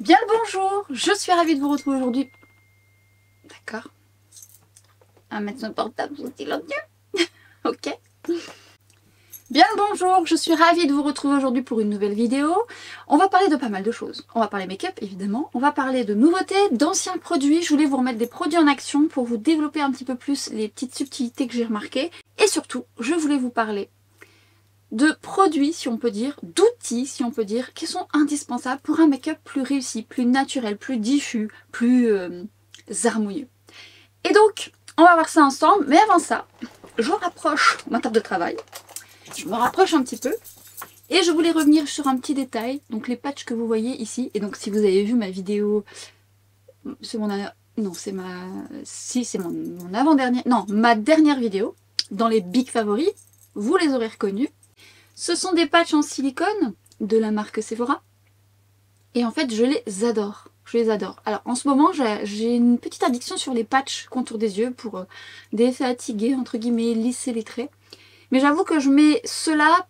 Bien le bonjour, je suis ravie de vous retrouver aujourd'hui. D'accord. On va mettre son portable sous silencieux. Ok. Bien le bonjour, je suis ravie de vous retrouver aujourd'hui pour une nouvelle vidéo. On va parler de pas mal de choses. On va parler make-up évidemment, on va parler de nouveautés, d'anciens produits. Je voulais vous remettre des produits en action pour vous développer un petit peu plus les petites subtilités que j'ai remarquées. Et surtout, je voulais vous parler de produits, si on peut dire, d'outils, si on peut dire, qui sont indispensables pour un make-up plus réussi, plus naturel, plus diffus, plus harmonieux. Et donc, on va voir ça ensemble, mais avant ça, je rapproche ma table de travail, je me rapproche un petit peu, et je voulais revenir sur un petit détail, donc les patchs que vous voyez ici, et donc si vous avez vu ma vidéo, c'est mon... Non, c'est ma... Si, c'est mon avant-dernière... Non, ma dernière vidéo, dans les big favoris, vous les aurez reconnus. Ce sont des patchs en silicone de la marque Sephora. Et en fait, je les adore. Je les adore. Alors, en ce moment, j'ai une petite addiction sur les patchs contour des yeux pour défatiguer, entre guillemets, lisser les traits. Mais j'avoue que je mets cela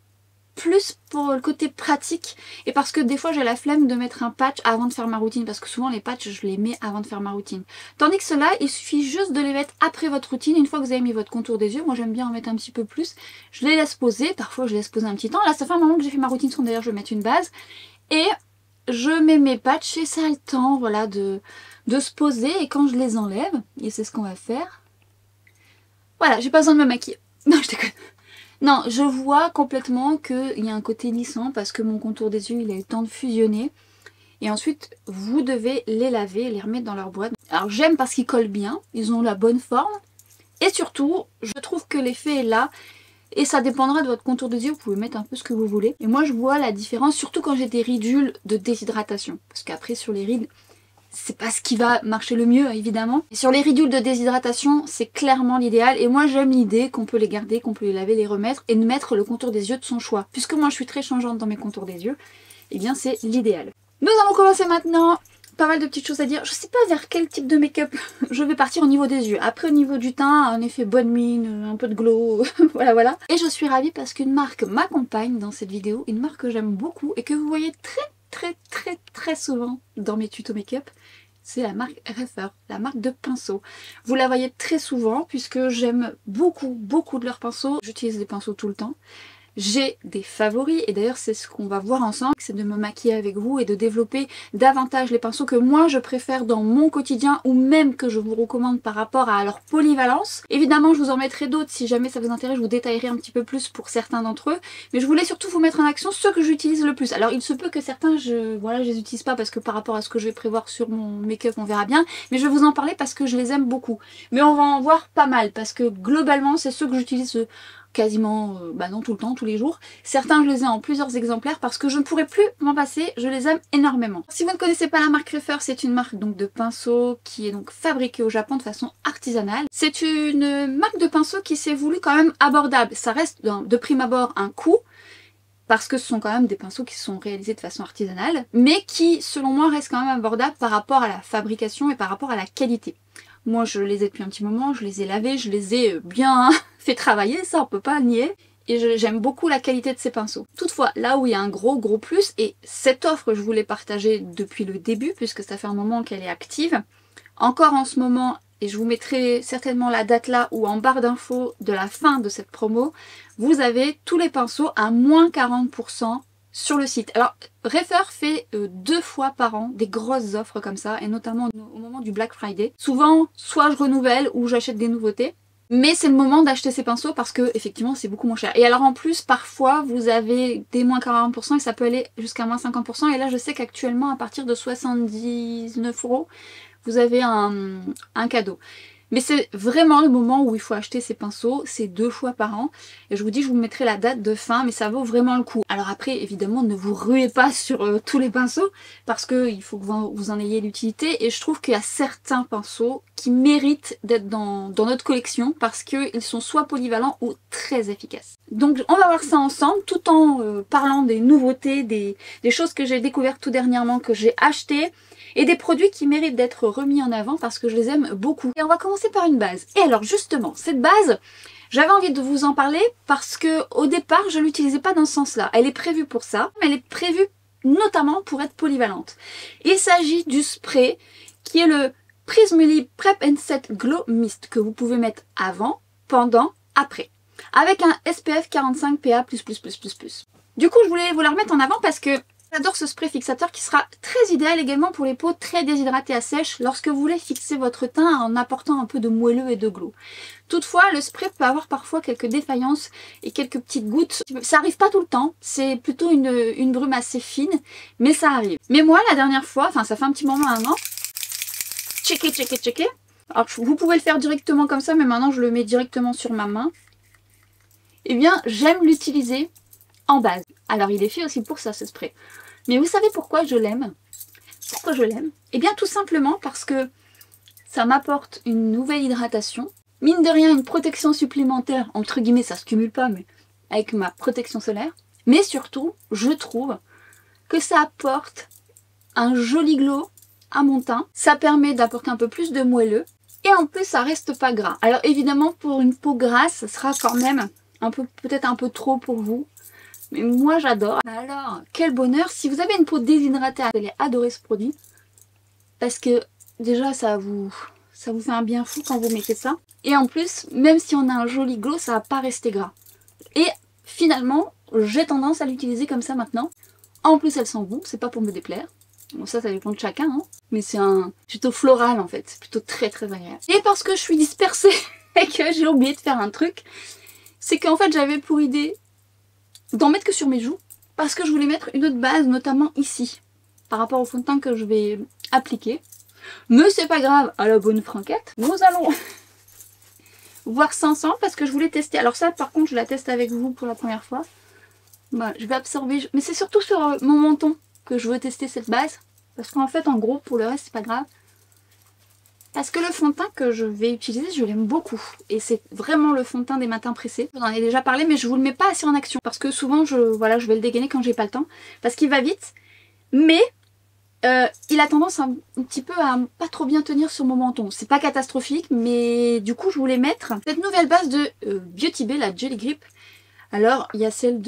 plus pour le côté pratique et parce que des fois j'ai la flemme de mettre un patch avant de faire ma routine, parce que souvent les patchs je les mets avant de faire ma routine, tandis que ceux-là il suffit juste de les mettre après votre routine. Une fois que vous avez mis votre contour des yeux, moi j'aime bien en mettre un petit peu plus, je les laisse poser, parfois je laisse poser un petit temps. Là ça fait un moment que j'ai fait ma routine, sans d'ailleurs je vais mettre une base et je mets mes patchs et ça a le temps, voilà, de se poser. Et quand je les enlève, et c'est ce qu'on va faire, voilà, j'ai pas besoin de me maquiller. Non, je déconne. Non, je vois complètement qu'il y a un côté lissant parce que mon contour des yeux, il a eu le temps de fusionner. Et ensuite, vous devez les laver et les remettre dans leur boîte. Alors j'aime parce qu'ils collent bien, ils ont la bonne forme. Et surtout, je trouve que l'effet est là. Et ça dépendra de votre contour des yeux, vous pouvez mettre un peu ce que vous voulez. Et moi je vois la différence, surtout quand j'ai des ridules de déshydratation. Parce qu'après sur les rides, c'est pas ce qui va marcher le mieux évidemment. Et sur les ridules de déshydratation, c'est clairement l'idéal. Et moi j'aime l'idée qu'on peut les garder, qu'on peut les laver, les remettre et de mettre le contour des yeux de son choix. Puisque moi je suis très changeante dans mes contours des yeux, et bien c'est l'idéal. Nous allons commencer maintenant. Pas mal de petites choses à dire. Je sais pas vers quel type de make-up je vais partir au niveau des yeux. Après au niveau du teint, un effet bonne mine, un peu de glow, voilà voilà. Et je suis ravie parce qu'une marque m'accompagne dans cette vidéo, une marque que j'aime beaucoup et que vous voyez très souvent dans mes tutos make-up. C'est la marque Refer, la marque de pinceaux. Vous la voyez très souvent puisque j'aime beaucoup de leurs pinceaux. J'utilise des pinceaux tout le temps. J'ai des favoris et d'ailleurs c'est ce qu'on va voir ensemble, c'est de me maquiller avec vous et de développer davantage les pinceaux que moi je préfère dans mon quotidien ou même que je vous recommande par rapport à leur polyvalence. Évidemment je vous en mettrai d'autres si jamais ça vous intéresse, je vous détaillerai un petit peu plus pour certains d'entre eux, mais je voulais surtout vous mettre en action ceux que j'utilise le plus. Alors il se peut que certains je les utilise pas parce que par rapport à ce que je vais prévoir sur mon make-up on verra bien, mais je vais vous en parler parce que je les aime beaucoup. Mais on va en voir pas mal parce que globalement c'est ceux que j'utilise quasiment non tout le temps, tous les jours. Certains je les ai en plusieurs exemplaires parce que je ne pourrais plus m'en passer, je les aime énormément. Si vous ne connaissez pas la marque Refer, c'est une marque donc de pinceaux qui est donc fabriquée au Japon de façon artisanale. C'est une marque de pinceaux qui s'est voulu quand même abordable. Ça reste de prime abord un coût, parce que ce sont quand même des pinceaux qui sont réalisés de façon artisanale, mais qui selon moi restent quand même abordables par rapport à la fabrication et par rapport à la qualité. Moi je les ai depuis un petit moment, je les ai lavés, je les ai bien fait travailler, ça on peut pas nier. Et j'aime beaucoup la qualité de ces pinceaux. Toutefois, là où il y a un gros plus, et cette offre je voulais partager depuis le début puisque ça fait un moment qu'elle est active, encore en ce moment, et je vous mettrai certainement la date là ou en barre d'infos de la fin de cette promo, vous avez tous les pinceaux à moins 40% sur le site. Alors Refer fait 2 fois par an des grosses offres comme ça, et notamment au moment du Black Friday. Souvent, soit je renouvelle ou j'achète des nouveautés, mais c'est le moment d'acheter ces pinceaux parce que effectivement c'est beaucoup moins cher. Et alors en plus, parfois vous avez des moins 40% et ça peut aller jusqu'à moins 50%. Et là je sais qu'actuellement à partir de 79 €, vous avez un cadeau. Mais c'est vraiment le moment où il faut acheter ces pinceaux, c'est 2 fois par an. Et je vous dis, je vous mettrai la date de fin, mais ça vaut vraiment le coup. Alors après, évidemment, ne vous ruez pas sur tous les pinceaux, parce qu'il faut que vous en ayez l'utilité. Et je trouve qu'il y a certains pinceaux qui méritent d'être dans notre collection, parce qu'ils sont soit polyvalents ou très efficaces. Donc on va voir ça ensemble, tout en parlant des nouveautés, des choses que j'ai découvertes tout dernièrement, que j'ai achetées, et des produits qui méritent d'être remis en avant parce que je les aime beaucoup. Et on va commencer par une base. Et alors justement, cette base, j'avais envie de vous en parler parce que au départ, je ne l'utilisais pas dans ce sens-là. Elle est prévue pour ça, mais elle est prévue notamment pour être polyvalente. Il s'agit du spray qui est le Prismily Prep and Set Glow Mist que vous pouvez mettre avant, pendant, après. Avec un SPF 45 PA+++++. Du coup, je voulais vous la remettre en avant parce que j'adore ce spray fixateur qui sera très idéal également pour les peaux très déshydratées à sèche lorsque vous voulez fixer votre teint en apportant un peu de moelleux et de glow. Toutefois, le spray peut avoir parfois quelques défaillances et quelques petites gouttes. Ça arrive pas tout le temps, c'est plutôt une brume assez fine, mais ça arrive. Mais moi, la dernière fois, enfin ça fait un petit moment maintenant, checker. Alors vous pouvez le faire directement comme ça, mais maintenant je le mets directement sur ma main. Eh bien, j'aime l'utiliser en base. Alors il est fait aussi pour ça ce spray. Mais vous savez pourquoi je l'aime? Pourquoi je l'aime? Eh bien tout simplement parce que ça m'apporte une nouvelle hydratation. Mine de rien, une protection supplémentaire, entre guillemets, ça se cumule pas, mais avec ma protection solaire. Mais surtout, je trouve que ça apporte un joli glow à mon teint. Ça permet d'apporter un peu plus de moelleux. Et en plus, ça reste pas gras. Alors évidemment, pour une peau grasse, ça sera quand même peut-être un peu trop pour vous. Mais moi, j'adore. Alors, quel bonheur. Si vous avez une peau déshydratée, vous allez adorer ce produit. Parce que déjà, ça vous fait un bien fou quand vous mettez ça. Et en plus, même si on a un joli glow, ça va pas rester gras. Et finalement, j'ai tendance à l'utiliser comme ça maintenant. En plus, elle sent bon, c'est pas pour me déplaire. Bon, ça dépend de chacun, hein. Mais c'est un plutôt floral en fait. C'est plutôt très agréable. Et parce que je suis dispersée et que j'ai oublié de faire un truc, c'est qu'en fait, j'avais pour idée d'en mettre que sur mes joues. Parce que je voulais mettre une autre base, notamment ici. Par rapport au fond de teint que je vais appliquer. Mais c'est pas grave, à la bonne franquette. Nous allons voir ça ensemble parce que je voulais tester. Alors ça par contre je la teste avec vous pour la première fois. Bah, je vais absorber, mais c'est surtout sur mon menton que je veux tester cette base. Parce qu'en fait en gros pour le reste c'est pas grave. Parce que le fond de teint que je vais utiliser je l'aime beaucoup. Et c'est vraiment le fond de teint des matins pressés. J'en ai déjà parlé mais je vous le mets pas assez en action. Parce que souvent je vais le dégainer quand j'ai pas le temps. Parce qu'il va vite. Mais il a tendance un petit peu à pas trop bien tenir sur mon menton. C'est pas catastrophique, mais du coup je voulais mettre cette nouvelle base de Beauty Bay, la Jelly Grip. Alors il y a celle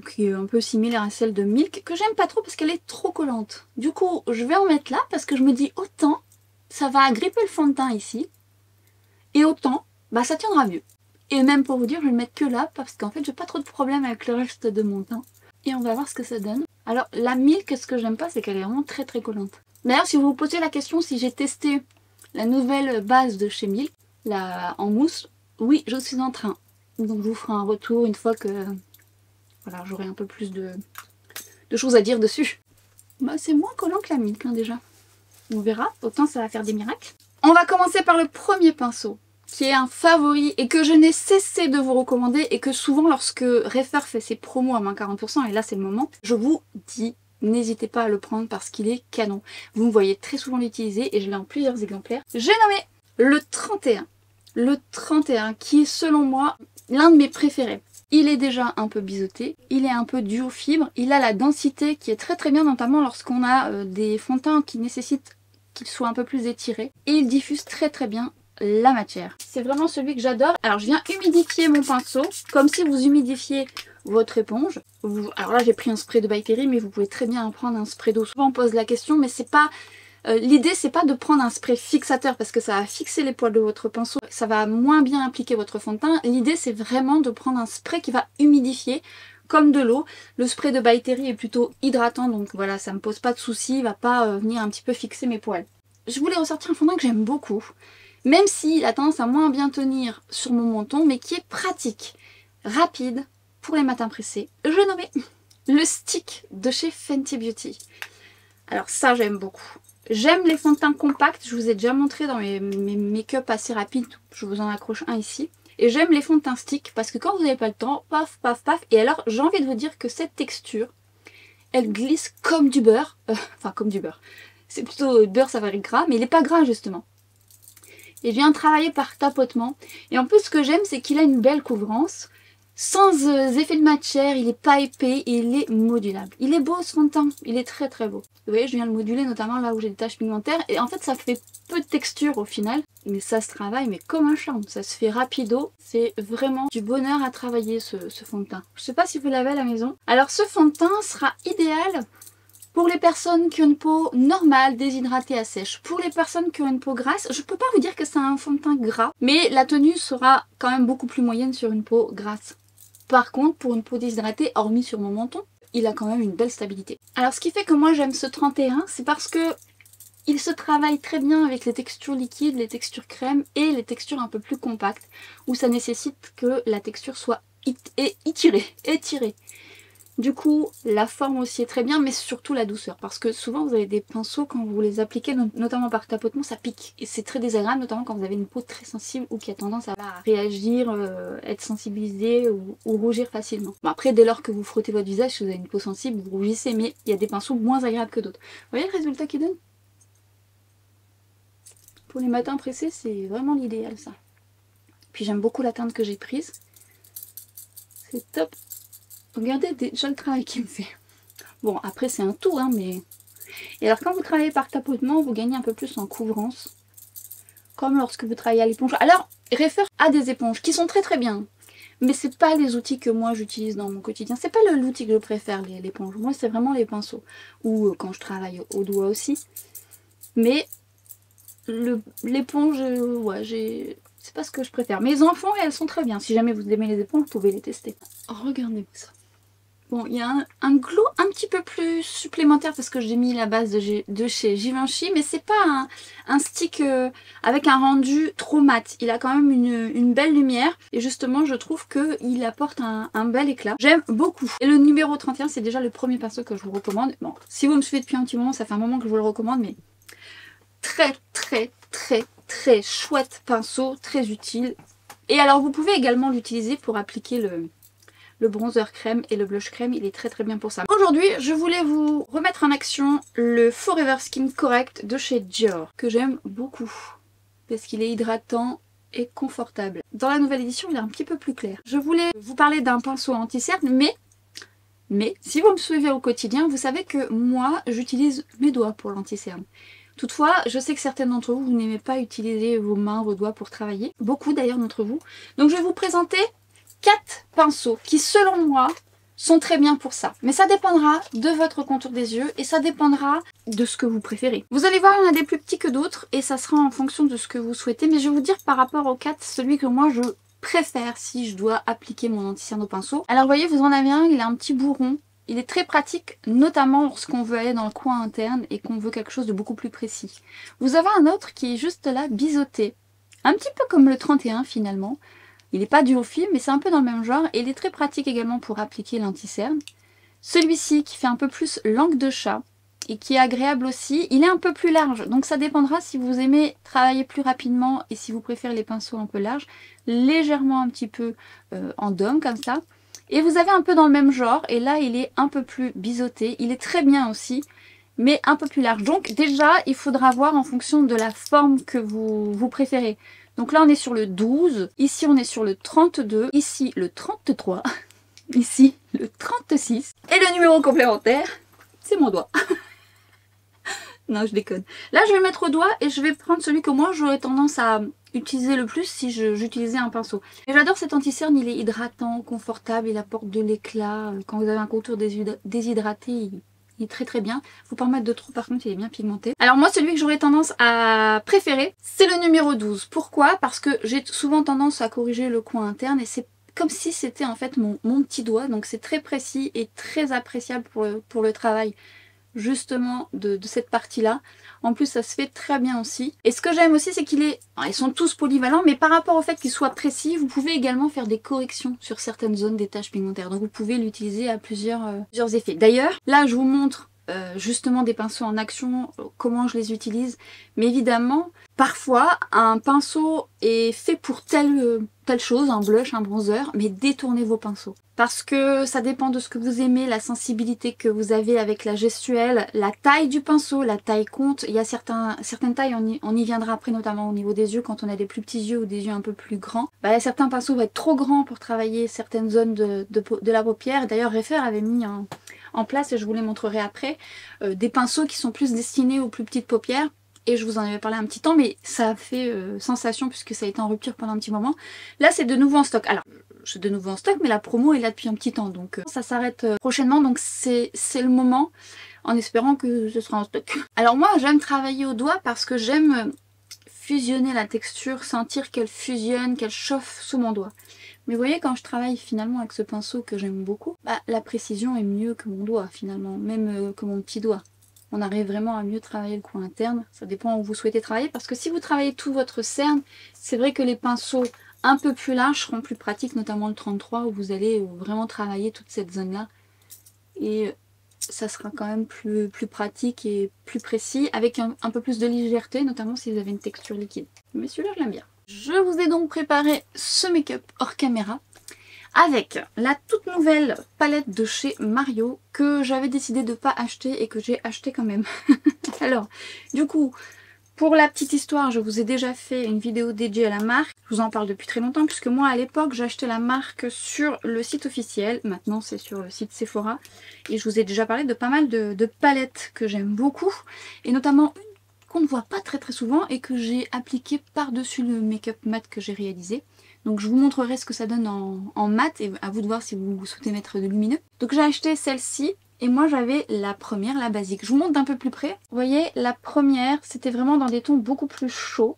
qui est un peu similaire à celle de Milk, que j'aime pas trop parce qu'elle est trop collante. Du coup je vais en mettre là parce que je me dis autant ça va gripper le fond de teint ici, et autant bah ça tiendra mieux. Et même pour vous dire, je vais le mettre que là parce qu'en fait j'ai pas trop de problème avec le reste de mon teint. Et on va voir ce que ça donne. Alors la Milk, ce que j'aime pas, c'est qu'elle est vraiment très collante. D'ailleurs, si vous vous posez la question si j'ai testé la nouvelle base de chez Milk, en mousse, oui, je suis en train. Donc je vous ferai un retour une fois que voilà, j'aurai un peu plus de choses à dire dessus. Bah, c'est moins collant que la Milk hein, déjà. On verra, autant ça va faire des miracles. On va commencer par le premier pinceau, qui est un favori et que je n'ai cessé de vous recommander et que souvent lorsque Refer fait ses promos à moins 40%, et là c'est le moment, je vous dis, n'hésitez pas à le prendre parce qu'il est canon. Vous me voyez très souvent l'utiliser et je l'ai en plusieurs exemplaires. J'ai nommé le 31. Le 31 qui est selon moi l'un de mes préférés. Il est déjà un peu biseauté, il est un peu duo fibre, il a la densité qui est très bien, notamment lorsqu'on a des fonds de teint qui nécessitent qu'il soit un peu plus étiré. Et il diffuse très bien la matière. C'est vraiment celui que j'adore. Alors je viens humidifier mon pinceau comme si vous humidifiez votre éponge. Alors là j'ai pris un spray de By Terry, mais vous pouvez très bien prendre un spray d'eau. Souvent on pose la question, mais c'est pas... l'idée c'est pas de prendre un spray fixateur parce que ça va fixer les poils de votre pinceau, ça va moins bien appliquer votre fond de teint. L'idée c'est vraiment de prendre un spray qui va humidifier comme de l'eau. Le spray de By Terry est plutôt hydratant, donc voilà, ça me pose pas de soucis, il va pas venir un petit peu fixer mes poils. Je voulais ressortir un fond de teint que j'aime beaucoup, même s'il a tendance à moins bien tenir sur mon menton, mais qui est pratique, rapide, pour les matins pressés. Je l'ai nommé le stick de chez Fenty Beauty. Alors ça j'aime beaucoup. J'aime les fonds de teint compacts, je vous ai déjà montré dans mes make-up assez rapides, je vous en accroche un ici. Et j'aime les fonds de teint stick parce que quand vous n'avez pas le temps, paf, paf, paf. Et alors j'ai envie de vous dire que cette texture, elle glisse comme du beurre. Enfin comme du beurre. C'est plutôt beurre, ça va être gras, mais il n'est pas gras justement. Et je viens travailler par tapotement. Et en plus ce que j'aime c'est qu'il a une belle couvrance. Sans effet de matière, il est pas épais et il est modulable. Il est beau ce fond de teint, il est très beau. Vous voyez, je viens le moduler notamment là où j'ai des taches pigmentaires. Et en fait ça fait peu de texture au final. Mais ça se travaille mais comme un charme. Ça se fait rapido. C'est vraiment du bonheur à travailler ce fond de teint. Je sais pas si vous l'avez à la maison. Alors ce fond de teint sera idéal Pour les personnes qui ont une peau normale, déshydratée à sèche, pour les personnes qui ont une peau grasse, je peux pas vous dire que c'est un fond de teint gras, mais la tenue sera quand même beaucoup plus moyenne sur une peau grasse. Par contre, pour une peau déshydratée, hormis sur mon menton, il a quand même une belle stabilité. Alors ce qui fait que moi j'aime ce 31, c'est parce que il se travaille très bien avec les textures liquides, les textures crème et les textures un peu plus compactes, où ça nécessite que la texture soit étirée. Du coup, la forme aussi est très bien, mais surtout la douceur. Parce que souvent, vous avez des pinceaux, quand vous les appliquez, notamment par tapotement, ça pique. Et c'est très désagréable, notamment quand vous avez une peau très sensible ou qui a tendance à réagir, être sensibilisée ou rougir facilement. Bon, après, dès lors que vous frottez votre visage, si vous avez une peau sensible, vous rougissez, mais il y a des pinceaux moins agréables que d'autres. Vous voyez le résultat qu'il donne? Pour les matins pressés, c'est vraiment l'idéal, ça. Puis j'aime beaucoup la teinte que j'ai prise. C'est top. Regardez déjà le travail qu'il me fait. Bon, après c'est un tout, hein, mais... Et alors quand vous travaillez par tapotement, vous gagnez un peu plus en couvrance. Comme lorsque vous travaillez à l'éponge. Alors, réfère à des éponges qui sont très très bien. Mais c'est pas les outils que moi j'utilise dans mon quotidien. C'est pas l'outil que je préfère, l'éponge. Moi c'est vraiment les pinceaux. Ou quand je travaille au doigt aussi. Mais l'éponge, ouais, c'est pas ce que je préfère. Mes enfants, elles sont très bien. Si jamais vous aimez les éponges, vous pouvez les tester. Regardez ça. Bon, il y a un glow un petit peu plus supplémentaire parce que j'ai mis la base de chez Givenchy, mais c'est pas un stick avec un rendu trop mat. Il a quand même une belle lumière et justement je trouve qu'il apporte un bel éclat. J'aime beaucoup. Et le numéro 31, c'est déjà le premier pinceau que je vous recommande. Bon, si vous me suivez depuis un petit moment, ça fait un moment que je vous le recommande, mais très chouette pinceau, très utile. Et alors vous pouvez également l'utiliser pour appliquer le bronzer crème et le blush crème, il est très bien pour ça. Aujourd'hui, je voulais vous remettre en action le Forever Skin Correct de chez Dior, que j'aime beaucoup, parce qu'il est hydratant et confortable. Dans la nouvelle édition, il est un petit peu plus clair. Je voulais vous parler d'un pinceau anti-cerne, mais si vous me suivez au quotidien, vous savez que moi, j'utilise mes doigts pour l'anti-cerne. Toutefois, je sais que certaines d'entre vous, vous n'aimez pas utiliser vos mains, vos doigts pour travailler. Beaucoup d'ailleurs d'entre vous. Donc je vais vous présenter 4 pinceaux qui, selon moi, sont très bien pour ça. Mais ça dépendra de votre contour des yeux et ça dépendra de ce que vous préférez. Vous allez voir, il y en a des plus petits que d'autres et ça sera en fonction de ce que vous souhaitez. Mais je vais vous dire par rapport aux 4, celui que moi je préfère si je dois appliquer mon anti-cerne au pinceau. Alors vous voyez, vous en avez un, il a un petit bourron. Il est très pratique, notamment lorsqu'on veut aller dans le coin interne et qu'on veut quelque chose de beaucoup plus précis. Vous avez un autre qui est juste là, biseauté. Un petit peu comme le 31 finalement. Il n'est pas duofile, mais c'est un peu dans le même genre. Et il est très pratique également pour appliquer l'anti-cerne. Celui-ci qui fait un peu plus langue de chat et qui est agréable aussi, il est un peu plus large. Donc ça dépendra si vous aimez travailler plus rapidement et si vous préférez les pinceaux un peu larges. Légèrement un petit peu en dôme comme ça. Et vous avez un peu dans le même genre, et là il est un peu plus biseauté, il est très bien aussi, mais un peu plus large. Donc déjà, il faudra voir en fonction de la forme que vous préférez. Donc là on est sur le 12, ici on est sur le 32, ici le 33, ici le 36, et le numéro complémentaire, c'est mon doigt. Non, je déconne. Là je vais mettre au doigt et je vais prendre celui que moi j'aurais tendance à utiliser le plus si j'utilisais un pinceau. Et j'adore cet anti-cerne, il est hydratant, confortable, il apporte de l'éclat. Quand vous avez un contour déshydraté, il est très bien. Faut pas en mettre de trop, par contre il est bien pigmenté. Alors moi celui que j'aurais tendance à préférer, c'est le numéro 12. Pourquoi? Parce que j'ai souvent tendance à corriger le coin interne et c'est comme si c'était en fait mon petit doigt. Donc c'est très précis et très appréciable pour le travail justement de cette partie là. En plus ça se fait très bien aussi. Et ce que j'aime aussi c'est ils sont tous polyvalents, mais par rapport au fait qu'ils soient précis, vous pouvez également faire des corrections sur certaines zones des taches pigmentaires. Donc vous pouvez l'utiliser à plusieurs effets. D'ailleurs là je vous montre justement des pinceaux en action, comment je les utilise. Mais évidemment parfois un pinceau est fait pour telle chose, un blush, un bronzer, mais détournez vos pinceaux. Parce que ça dépend de ce que vous aimez, la sensibilité que vous avez avec la gestuelle, la taille du pinceau, la taille compte. Il y a certaines tailles, on y viendra après, notamment au niveau des yeux, quand on a des plus petits yeux ou des yeux un peu plus grands. Certains pinceaux vont être trop grands pour travailler certaines zones de la paupière. D'ailleurs, Refer avait mis en place, et je vous les montrerai après, des pinceaux qui sont plus destinés aux plus petites paupières. Et je vous en avais parlé un petit temps, mais ça a fait sensation puisque ça a été en rupture pendant un petit moment. Là, c'est de nouveau en stock. Alors, c'est de nouveau en stock, mais la promo est là depuis un petit temps. Donc, ça s'arrête prochainement. Donc, c'est le moment. en espérant que ce sera en stock. Alors moi j'aime travailler au doigt parce que j'aime fusionner la texture, sentir qu'elle fusionne, qu'elle chauffe sous mon doigt. Mais vous voyez, quand je travaille finalement avec ce pinceau que j'aime beaucoup, bah, la précision est mieux que mon doigt finalement, même que mon petit doigt. On arrive vraiment à mieux travailler le coin interne, ça dépend où vous souhaitez travailler, parce que si vous travaillez tout votre cerne, c'est vrai que les pinceaux un peu plus larges seront plus pratiques, notamment le 33 où vous allez vraiment travailler toute cette zone-là. Et ça sera quand même plus pratique et plus précis, avec un peu plus de légèreté, notamment si vous avez une texture liquide. Mais celui-là, je l'aime bien. Je vous ai donc préparé ce make-up hors caméra, avec la toute nouvelle palette de chez Mario, que j'avais décidé de ne pas acheter et que j'ai acheté quand même. Alors, du coup, pour la petite histoire, je vous ai déjà fait une vidéo dédiée à la marque. Je vous en parle depuis très longtemps puisque moi à l'époque j'ai acheté la marque sur le site officiel. Maintenant c'est sur le site Sephora. Et je vous ai déjà parlé de pas mal de palettes que j'aime beaucoup. Et notamment une qu'on ne voit pas très souvent et que j'ai appliquée par-dessus le make-up mat que j'ai réalisé. Donc je vous montrerai ce que ça donne en mat et à vous de voir si vous souhaitez mettre de lumineux. Donc j'ai acheté celle-ci. Et moi j'avais la première, la basique. Je vous montre d'un peu plus près. Vous voyez, la première, c'était vraiment dans des tons beaucoup plus chauds.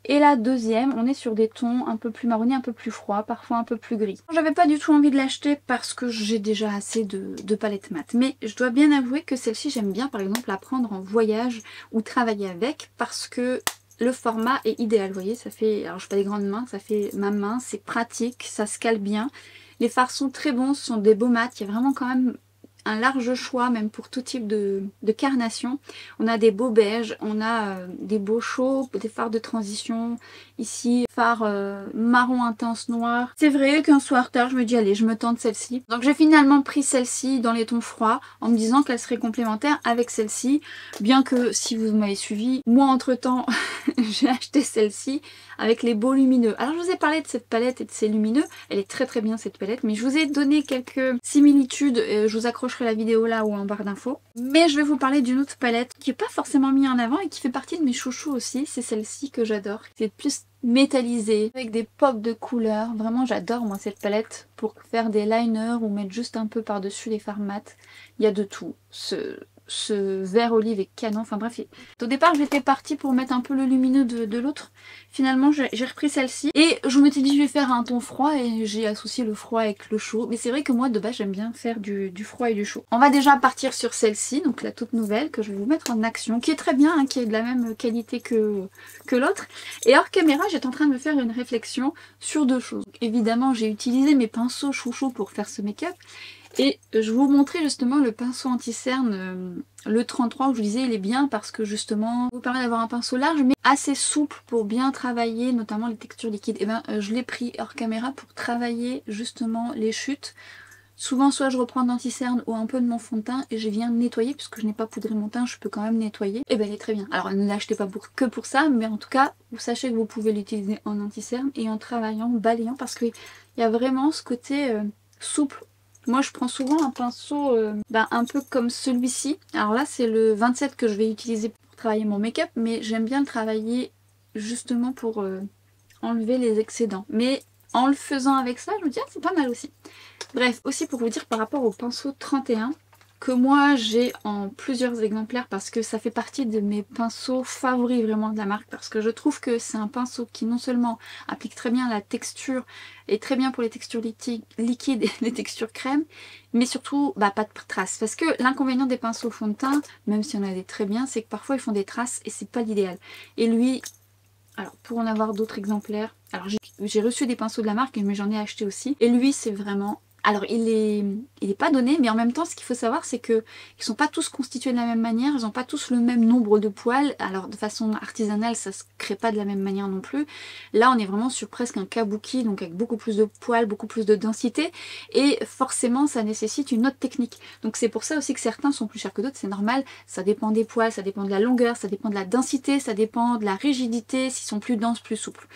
Et la deuxième, on est sur des tons un peu plus marronnés, un peu plus froids, parfois un peu plus gris. J'avais pas du tout envie de l'acheter parce que j'ai déjà assez de palettes mat. Mais je dois bien avouer que celle-ci, j'aime bien par exemple la prendre en voyage ou travailler avec parce que le format est idéal. Vous voyez, ça fait, alors je fais des grandes mains, ça fait ma main, c'est pratique, ça se cale bien. Les fards sont très bons, ce sont des beaux mats, il y a vraiment quand même un large choix même pour tout type de carnation. On a des beaux beiges, on a des beaux chauds, des fards de transition. Ici, fard marron intense noir. C'est vrai qu'un soir tard, je me dis allez, je me tente celle-ci. Donc j'ai finalement pris celle-ci dans les tons froids en me disant qu'elle serait complémentaire avec celle-ci. Bien que si vous m'avez suivi, moi entre temps j'ai acheté celle-ci avec les beaux lumineux. Alors je vous ai parlé de cette palette et de ces lumineux. Elle est très bien cette palette, mais je vous ai donné quelques similitudes. Je vous accrocherai la vidéo là ou en barre d'infos. Mais je vais vous parler d'une autre palette qui n'est pas forcément mise en avant et qui fait partie de mes chouchous aussi. C'est celle-ci que j'adore. C'est plus métallisé avec des pops de couleurs. Vraiment j'adore moi cette palette pour faire des liners ou mettre juste un peu par-dessus les fards mat. Il y a de tout. Ce vert olive est canon, enfin bref. Au départ j'étais partie pour mettre un peu le lumineux de l'autre. Finalement j'ai repris celle-ci et je m'étais dit je vais faire un ton froid et j'ai associé le froid avec le chaud. Mais c'est vrai que moi de base j'aime bien faire du froid et du chaud. On va déjà partir sur celle-ci, donc la toute nouvelle que je vais vous mettre en action, qui est très bien, hein, qui est de la même qualité que l'autre. Et hors caméra j'étais en train de me faire une réflexion sur deux choses. Évidemment j'ai utilisé mes pinceaux chouchous pour faire ce make-up. Et je vous montrais justement le pinceau anti-cerne, le 33, où je vous disais il est bien parce que justement il vous permet d'avoir un pinceau large mais assez souple pour bien travailler notamment les textures liquides. Et ben je l'ai pris hors caméra pour travailler justement les chutes. Souvent soit je reprends d'anti-cerne ou un peu de mon fond de teint et je viens nettoyer puisque je n'ai pas poudré mon teint, je peux quand même nettoyer. Et ben elle est très bien. Alors ne l'achetez pas que pour ça, mais en tout cas vous sachez que vous pouvez l'utiliser en anti-cerne et en travaillant, balayant, parce qu'il y a vraiment ce côté souple. Moi je prends souvent un pinceau un peu comme celui-ci. Alors là c'est le 27 que je vais utiliser pour travailler mon make-up, mais j'aime bien le travailler justement pour enlever les excédents. Mais en le faisant avec ça, je me dis ah, c'est pas mal aussi. Bref, aussi pour vous dire par rapport au pinceau 31, que moi j'ai en plusieurs exemplaires parce que ça fait partie de mes pinceaux favoris vraiment de la marque, parce que je trouve que c'est un pinceau qui non seulement applique très bien la texture et très bien pour les textures liquides et les textures crème, mais surtout pas de traces, parce que l'inconvénient des pinceaux fond de teint, même si on a des très bien, c'est que parfois ils font des traces et c'est pas l'idéal. Et lui, alors pour en avoir d'autres exemplaires, alors j'ai reçu des pinceaux de la marque mais j'en ai acheté aussi, et lui c'est vraiment... Alors il est pas donné, mais en même temps ce qu'il faut savoir c'est que ils sont pas tous constitués de la même manière, ils n'ont pas tous le même nombre de poils. Alors de façon artisanale ça se crée pas de la même manière non plus. Là on est vraiment sur presque un kabuki, donc avec beaucoup plus de poils, beaucoup plus de densité, et forcément ça nécessite une autre technique. Donc c'est pour ça aussi que certains sont plus chers que d'autres, c'est normal, ça dépend des poils, ça dépend de la longueur, ça dépend de la densité, ça dépend de la rigidité, s'ils sont plus denses, plus souples.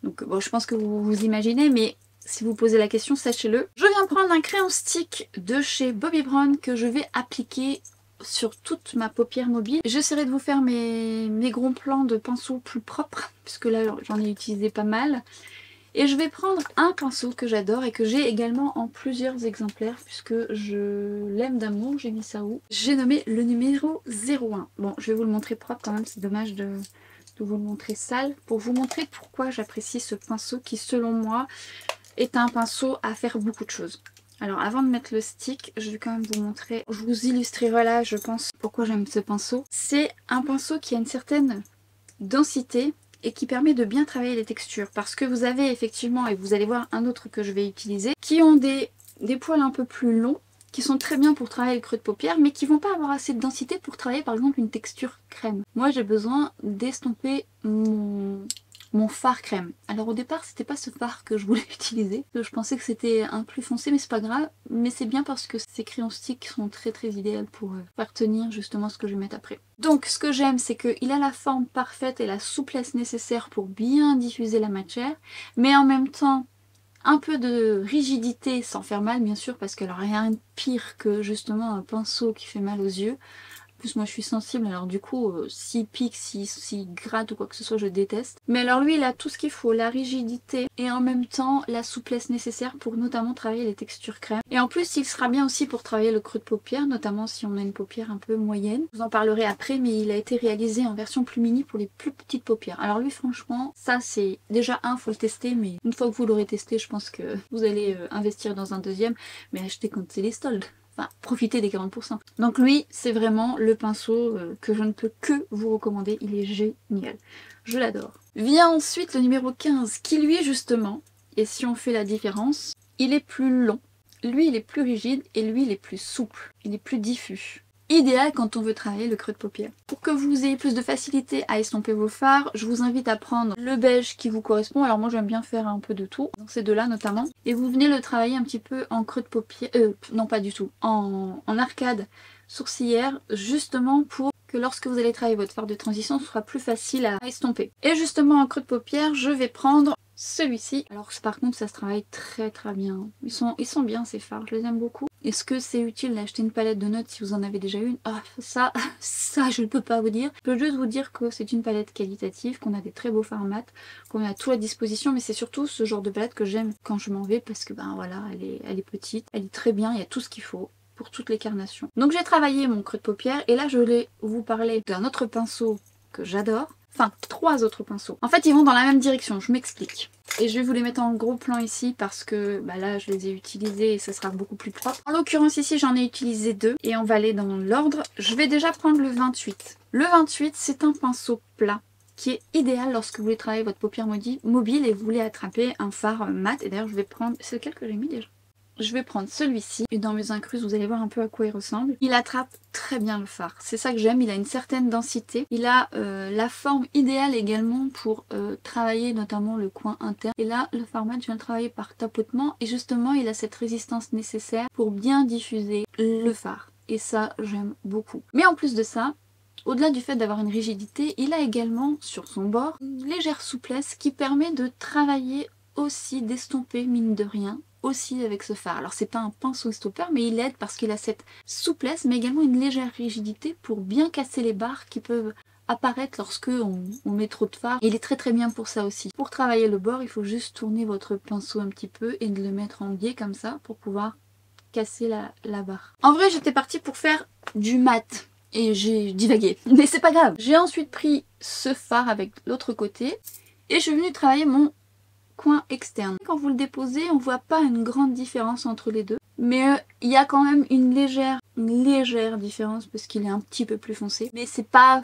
Donc bon, je pense que vous imaginez, mais si vous posez la question, sachez-le. Je viens prendre un crayon stick de chez Bobbi Brown que je vais appliquer sur toute ma paupière mobile. J'essaierai de vous faire mes gros plans de pinceau plus propres, puisque là j'en ai utilisé pas mal. Et je vais prendre un pinceau que j'adore et que j'ai également en plusieurs exemplaires puisque je l'aime d'amour. J'ai mis ça où? J'ai nommé le numéro 01. Bon, je vais vous le montrer propre quand même, c'est dommage de vous le montrer sale. Pour vous montrer pourquoi j'apprécie ce pinceau qui, selon moi, est un pinceau à faire beaucoup de choses. Alors avant de mettre le stick, je vais quand même vous montrer, je vous illustrerai voilà je pense pourquoi j'aime ce pinceau. C'est un pinceau qui a une certaine densité et qui permet de bien travailler les textures. Parce que vous avez effectivement, et vous allez voir un autre que je vais utiliser, qui ont des poils un peu plus longs, qui sont très bien pour travailler le creux de paupière, mais qui vont pas avoir assez de densité pour travailler par exemple une texture crème. Moi j'ai besoin d'estomper mon fard crème. Alors au départ c'était pas ce fard que je voulais utiliser, je pensais que c'était un plus foncé mais c'est pas grave, mais c'est bien parce que ces crayons stick sont très idéales pour faire tenir justement ce que je vais mettre après. Donc ce que j'aime c'est qu'il a la forme parfaite et la souplesse nécessaire pour bien diffuser la matière, mais en même temps un peu de rigidité sans faire mal bien sûr, parce qu'il n'y a rien de pire que justement un pinceau qui fait mal aux yeux. En plus moi je suis sensible, alors du coup s'il pique, s'il gratte ou quoi que ce soit je déteste. Mais alors lui il a tout ce qu'il faut, la rigidité et en même temps la souplesse nécessaire pour notamment travailler les textures crème. Et en plus il sera bien aussi pour travailler le creux de paupière, notamment si on a une paupière un peu moyenne. Je vous en parlerai après, mais il a été réalisé en version plus mini pour les plus petites paupières. Alors lui franchement ça c'est déjà faut le tester, mais une fois que vous l'aurez testé je pense que vous allez investir dans un deuxième, mais achetez quand c'est les soldes. Enfin, profitez des 40%. Donc lui, c'est vraiment le pinceau que je ne peux que vous recommander. Il est génial. Je l'adore. Vient ensuite le numéro 15 qui lui justement, et si on fait la différence, il est plus long. Lui, il est plus rigide et lui, il est plus souple. Il est plus diffus. Idéal quand on veut travailler le creux de paupière. Pour que vous ayez plus de facilité à estomper vos fards, je vous invite à prendre le beige qui vous correspond. Alors moi j'aime bien faire un peu de tout, dans ces deux-là notamment. Et vous venez le travailler un petit peu en creux de paupière, non pas du tout, en arcade sourcilière, justement pour que lorsque vous allez travailler votre fard de transition, ce sera plus facile à estomper. Et justement en creux de paupière, je vais prendre celui-ci. Alors par contre ça se travaille très bien. Ils sont bien ces fards, je les aime beaucoup. Est-ce que c'est utile d'acheter une palette de notes si vous en avez déjà une? Ah ça je ne peux pas vous dire. Je peux juste vous dire que c'est une palette qualitative, qu'on a des très beaux fards mat, qu'on a tout à disposition, mais c'est surtout ce genre de palette que j'aime quand je m'en vais parce que ben voilà, elle est petite, elle est très bien, il y a tout ce qu'il faut pour toutes les carnations. Donc j'ai travaillé mon creux de paupière et là je voulais vous parler d'un autre pinceau que j'adore. Enfin, 3 autres pinceaux. En fait, ils vont dans la même direction, je m'explique. Et je vais vous les mettre en gros plan ici parce que bah là, je les ai utilisés et ce sera beaucoup plus propre. En l'occurrence ici, j'en ai utilisé 2 et on va aller dans l'ordre. Je vais déjà prendre le 28. Le 28, c'est un pinceau plat qui est idéal lorsque vous voulez travailler votre paupière mobile et vous voulez attraper un fard mat. Et d'ailleurs, je vais prendre... C'est lequel que j'ai mis déjà ? Je vais prendre celui-ci et dans mes incruses vous allez voir un peu à quoi il ressemble. Il attrape très bien le fard, c'est ça que j'aime, il a une certaine densité. Il a la forme idéale également pour travailler notamment le coin interne. Et là le fard mat je viens le travailler par tapotement et justement il a cette résistance nécessaire pour bien diffuser le fard. Et ça j'aime beaucoup. Mais en plus de ça, au-delà du fait d'avoir une rigidité, il a également sur son bord une légère souplesse qui permet de travailler aussi, d'estomper mine de rien aussi avec ce fard. Alors c'est pas un pinceau estompeur mais il aide parce qu'il a cette souplesse mais également une légère rigidité pour bien casser les barres qui peuvent apparaître lorsque on met trop de fard. Et il est très bien pour ça aussi. Pour travailler le bord il faut juste tourner votre pinceau un petit peu et de le mettre en biais comme ça pour pouvoir casser la barre. En vrai j'étais partie pour faire du mat et j'ai divagué mais c'est pas grave. J'ai ensuite pris ce fard avec l'autre côté et je suis venue travailler mon coin externe. Quand vous le déposez, on voit pas une grande différence entre les deux. Mais il y a quand même une légère différence parce qu'il est un petit peu plus foncé. Mais c'est pas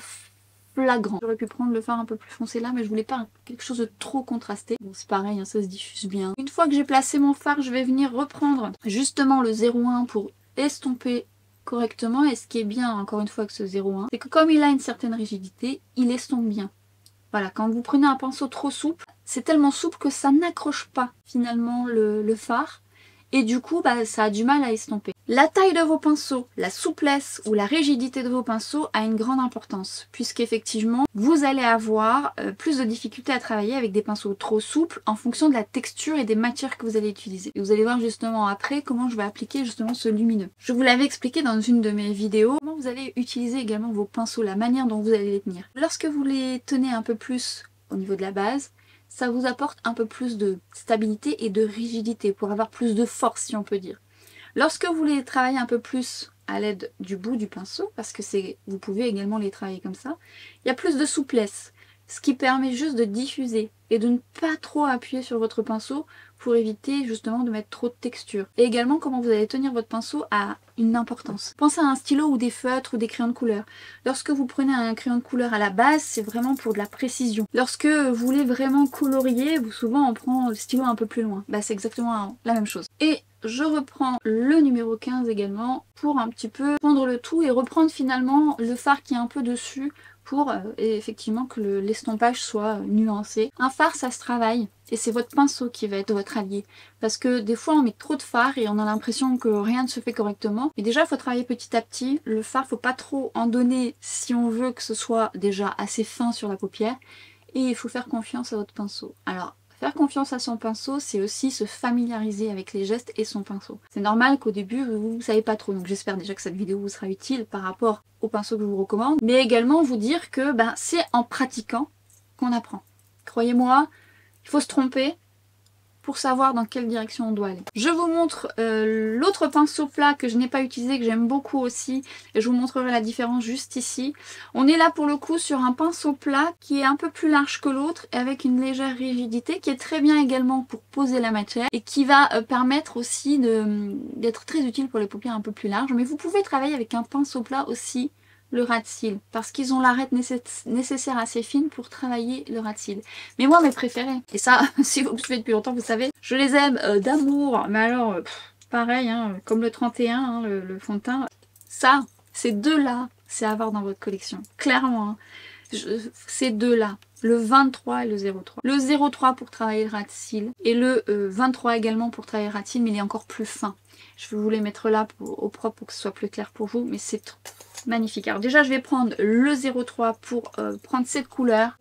flagrant. J'aurais pu prendre le fard un peu plus foncé là, mais je voulais pas quelque chose de trop contrasté. Bon, c'est pareil, hein, ça se diffuse bien. Une fois que j'ai placé mon fard, je vais venir reprendre justement le 01 pour estomper correctement. Et ce qui est bien, encore une fois, avec ce 01, c'est que comme il a une certaine rigidité, il estompe bien. Voilà, quand vous prenez un pinceau trop souple, c'est tellement souple que ça n'accroche pas finalement le fard. Et du coup, bah, ça a du mal à estomper. La taille de vos pinceaux, la souplesse ou la rigidité de vos pinceaux a une grande importance. Puisqu'effectivement, vous allez avoir plus de difficultés à travailler avec des pinceaux trop souples en fonction de la texture et des matières que vous allez utiliser. Et vous allez voir justement après comment je vais appliquer justement ce lumineux. Je vous l'avais expliqué dans une de mes vidéos, comment vous allez utiliser également vos pinceaux, la manière dont vous allez les tenir. Lorsque vous les tenez un peu plus au niveau de la base, ça vous apporte un peu plus de stabilité et de rigidité pour avoir plus de force si on peut dire. Lorsque vous voulez travailler un peu plus à l'aide du bout du pinceau, parce que vous pouvez également les travailler comme ça, il y a plus de souplesse, ce qui permet juste de diffuser et de ne pas trop appuyer sur votre pinceau pour éviter justement de mettre trop de texture. Et également comment vous allez tenir votre pinceau a une importance. Pensez à un stylo ou des feutres ou des crayons de couleur. Lorsque vous prenez un crayon de couleur à la base, c'est vraiment pour de la précision. Lorsque vous voulez vraiment colorier, souvent on prend le stylo un peu plus loin. Bah, c'est exactement la même chose. Et je reprends le numéro 15 également pour un petit peu prendre le tout et reprendre finalement le fard qui est un peu dessus pour effectivement que l'estompage soit nuancé. Un fard ça se travaille et c'est votre pinceau qui va être votre allié parce que des fois on met trop de fard et on a l'impression que rien ne se fait correctement. Mais déjà il faut travailler petit à petit, le fard faut pas trop en donner si on veut que ce soit déjà assez fin sur la paupière et il faut faire confiance à votre pinceau. Alors faire confiance à son pinceau, c'est aussi se familiariser avec les gestes et son pinceau. C'est normal qu'au début, vous ne savez pas trop, donc j'espère déjà que cette vidéo vous sera utile par rapport au pinceau que je vous recommande, mais également vous dire que c'est en pratiquant qu'on apprend. Croyez-moi, il faut se tromper pour savoir dans quelle direction on doit aller. Je vous montre l'autre pinceau plat que je n'ai pas utilisé, que j'aime beaucoup aussi, et je vous montrerai la différence juste ici. On est là pour le coup sur un pinceau plat qui est un peu plus large que l'autre, et avec une légère rigidité, qui est très bien également pour poser la matière, et qui va permettre aussi d'être très utile pour les paupières un peu plus larges. Mais vous pouvez travailler avec un pinceau plat aussi, le ras de cils, parce qu'ils ont l'arête nécessaire assez fine pour travailler le ras de cils. Mais moi mes préférés, et ça si vous me suivez depuis longtemps vous savez, je les aime d'amour, mais alors pareil, hein, comme le 31, hein, le fond de teint, ça, ces deux-là, c'est à avoir dans votre collection, clairement. Hein. Ces deux-là, le 23 et le 03. Le 03 pour travailler le ras de cils, et le 23 également pour travailler le ras de cils, mais il est encore plus fin. Je vais vous les mettre là au propre pour que ce soit plus clair pour vous, mais c'est magnifique. Alors déjà je vais prendre le 03 pour prendre cette couleur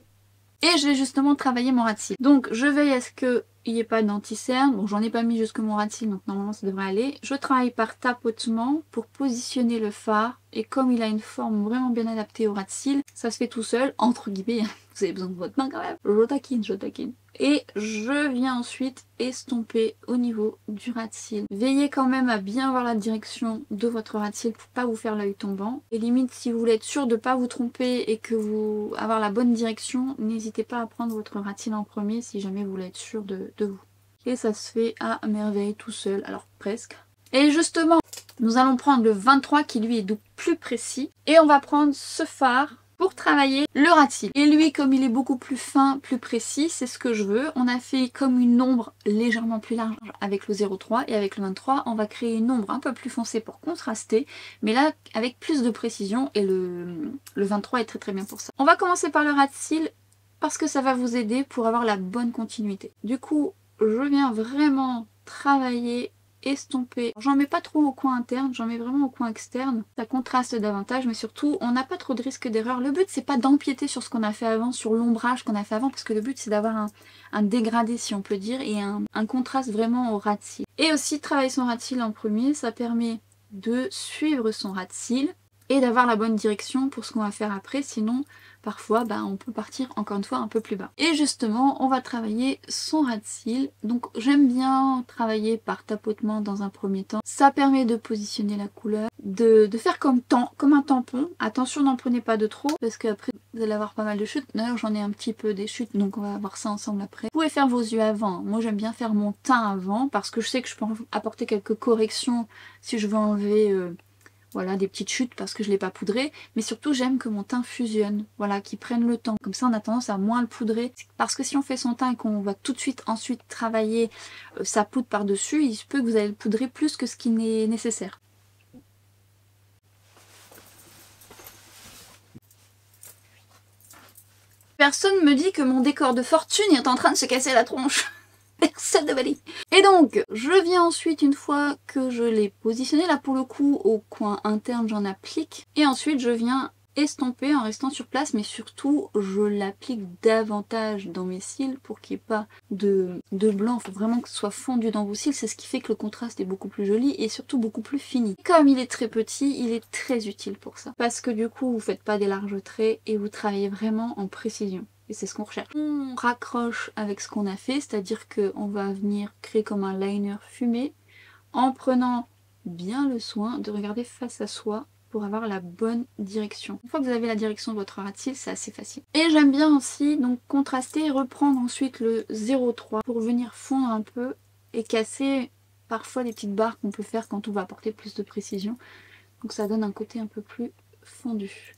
et je vais justement travailler mon ras de cils. Donc je veille à ce qu'il n'y ait pas d'anti-cerne. Bon, j'en ai pas mis jusque mon ras de cils, donc normalement ça devrait aller. Je travaille par tapotement pour positionner le fard et comme il a une forme vraiment bien adaptée au ras de cils, ça se fait tout seul, entre guillemets. Vous avez besoin de votre main quand même. Je taquine, je taquine. Et je viens ensuite estomper au niveau du ras de cils. Veillez quand même à bien voir la direction de votre ras de cils pour pas vous faire l'œil tombant. Et limite, si vous voulez être sûr de pas vous tromper et que vous avoir la bonne direction, n'hésitez pas à prendre votre ras de cils en premier si jamais vous voulez être sûr de vous. Et ça se fait à merveille tout seul, alors presque. Et justement, nous allons prendre le 23 qui lui est plus précis. Et on va prendre ce fard pour travailler le ras de cils. Et lui, comme il est beaucoup plus fin, plus précis, c'est ce que je veux. On a fait comme une ombre légèrement plus large avec le 03 et avec le 23, on va créer une ombre un peu plus foncée pour contraster, mais là avec plus de précision et le 23 est très très bien pour ça. On va commencer par le ras de cils parce que ça va vous aider pour avoir la bonne continuité. Du coup, je viens vraiment travailler, estomper. J'en mets pas trop au coin interne, j'en mets vraiment au coin externe. Ça contraste davantage, mais surtout, on n'a pas trop de risque d'erreur. Le but, c'est pas d'empiéter sur ce qu'on a fait avant, sur l'ombrage qu'on a fait avant, parce que le but, c'est d'avoir un dégradé, si on peut dire, et un contraste vraiment au ras de cils. Et aussi, travailler son ras de cils en premier, ça permet de suivre son ras de cils et d'avoir la bonne direction pour ce qu'on va faire après, sinon parfois on peut partir encore une fois un peu plus bas. Et justement on va travailler son ras de cils, donc j'aime bien travailler par tapotement dans un premier temps, ça permet de positionner la couleur, de faire comme un tampon. Attention, n'en prenez pas de trop parce qu'après vous allez avoir pas mal de chutes. D'ailleurs j'en ai un petit peu des chutes, donc on va voir ça ensemble après. Vous pouvez faire vos yeux avant, moi j'aime bien faire mon teint avant parce que je sais que je peux apporter quelques corrections si je veux enlever voilà, des petites chutes parce que je ne l'ai pas poudré. Mais surtout, j'aime que mon teint fusionne. Voilà, qu'il prenne le temps. Comme ça, on a tendance à moins le poudrer. Parce que si on fait son teint et qu'on va tout de suite ensuite travailler sa poudre par-dessus, il se peut que vous allez le poudrer plus que ce qui n'est nécessaire. Personne me dit que mon décor de fortune est en train de se casser la tronche. Personne ne m'a dit. Et donc, je viens ensuite, une fois que je l'ai positionné, là pour le coup, au coin interne, j'en applique. Et ensuite, je viens estomper en restant sur place, mais surtout, je l'applique davantage dans mes cils pour qu'il n'y ait pas de blanc. Il faut vraiment que ce soit fondu dans vos cils. C'est ce qui fait que le contraste est beaucoup plus joli et surtout beaucoup plus fini. Comme il est très petit, il est très utile pour ça. Parce que du coup, vous ne faites pas des larges traits et vous travaillez vraiment en précision. et c'est ce qu'on recherche. On raccroche avec ce qu'on a fait, c'est-à-dire qu'on va venir créer comme un liner fumé en prenant bien le soin de regarder face à soi pour avoir la bonne direction. Une fois que vous avez la direction de votre rat de cils, c'est assez facile. Et j'aime bien aussi donc contraster et reprendre ensuite le 0,3 pour venir fondre un peu et casser parfois les petites barres qu'on peut faire quand on va apporter plus de précision. Donc ça donne un côté un peu plus fondu.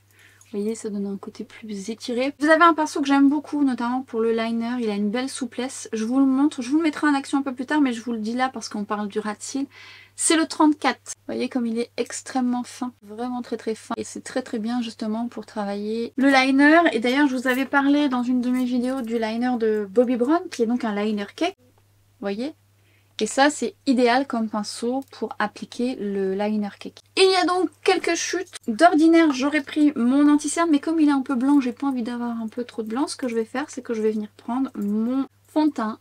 Vous voyez, ça donne un côté plus étiré. Vous avez un pinceau que j'aime beaucoup, notamment pour le liner. Il a une belle souplesse. Je vous le montre. Je vous le mettrai en action un peu plus tard, mais je vous le dis là parce qu'on parle du rat de cils. C'est le 34. Vous voyez comme il est extrêmement fin. Vraiment très très fin. Et c'est très très bien justement pour travailler le liner. Et d'ailleurs, je vous avais parlé dans une de mes vidéos du liner de Bobbi Brown, qui est donc un liner cake. Vous voyez ? Et ça, c'est idéal comme pinceau pour appliquer le liner cake. Il y a donc quelques chutes. D'ordinaire, j'aurais pris mon anti-cerne, mais comme il est un peu blanc, j'ai pas envie d'avoir un peu trop de blanc. Ce que je vais faire, c'est que je vais venir prendre mon fond de teint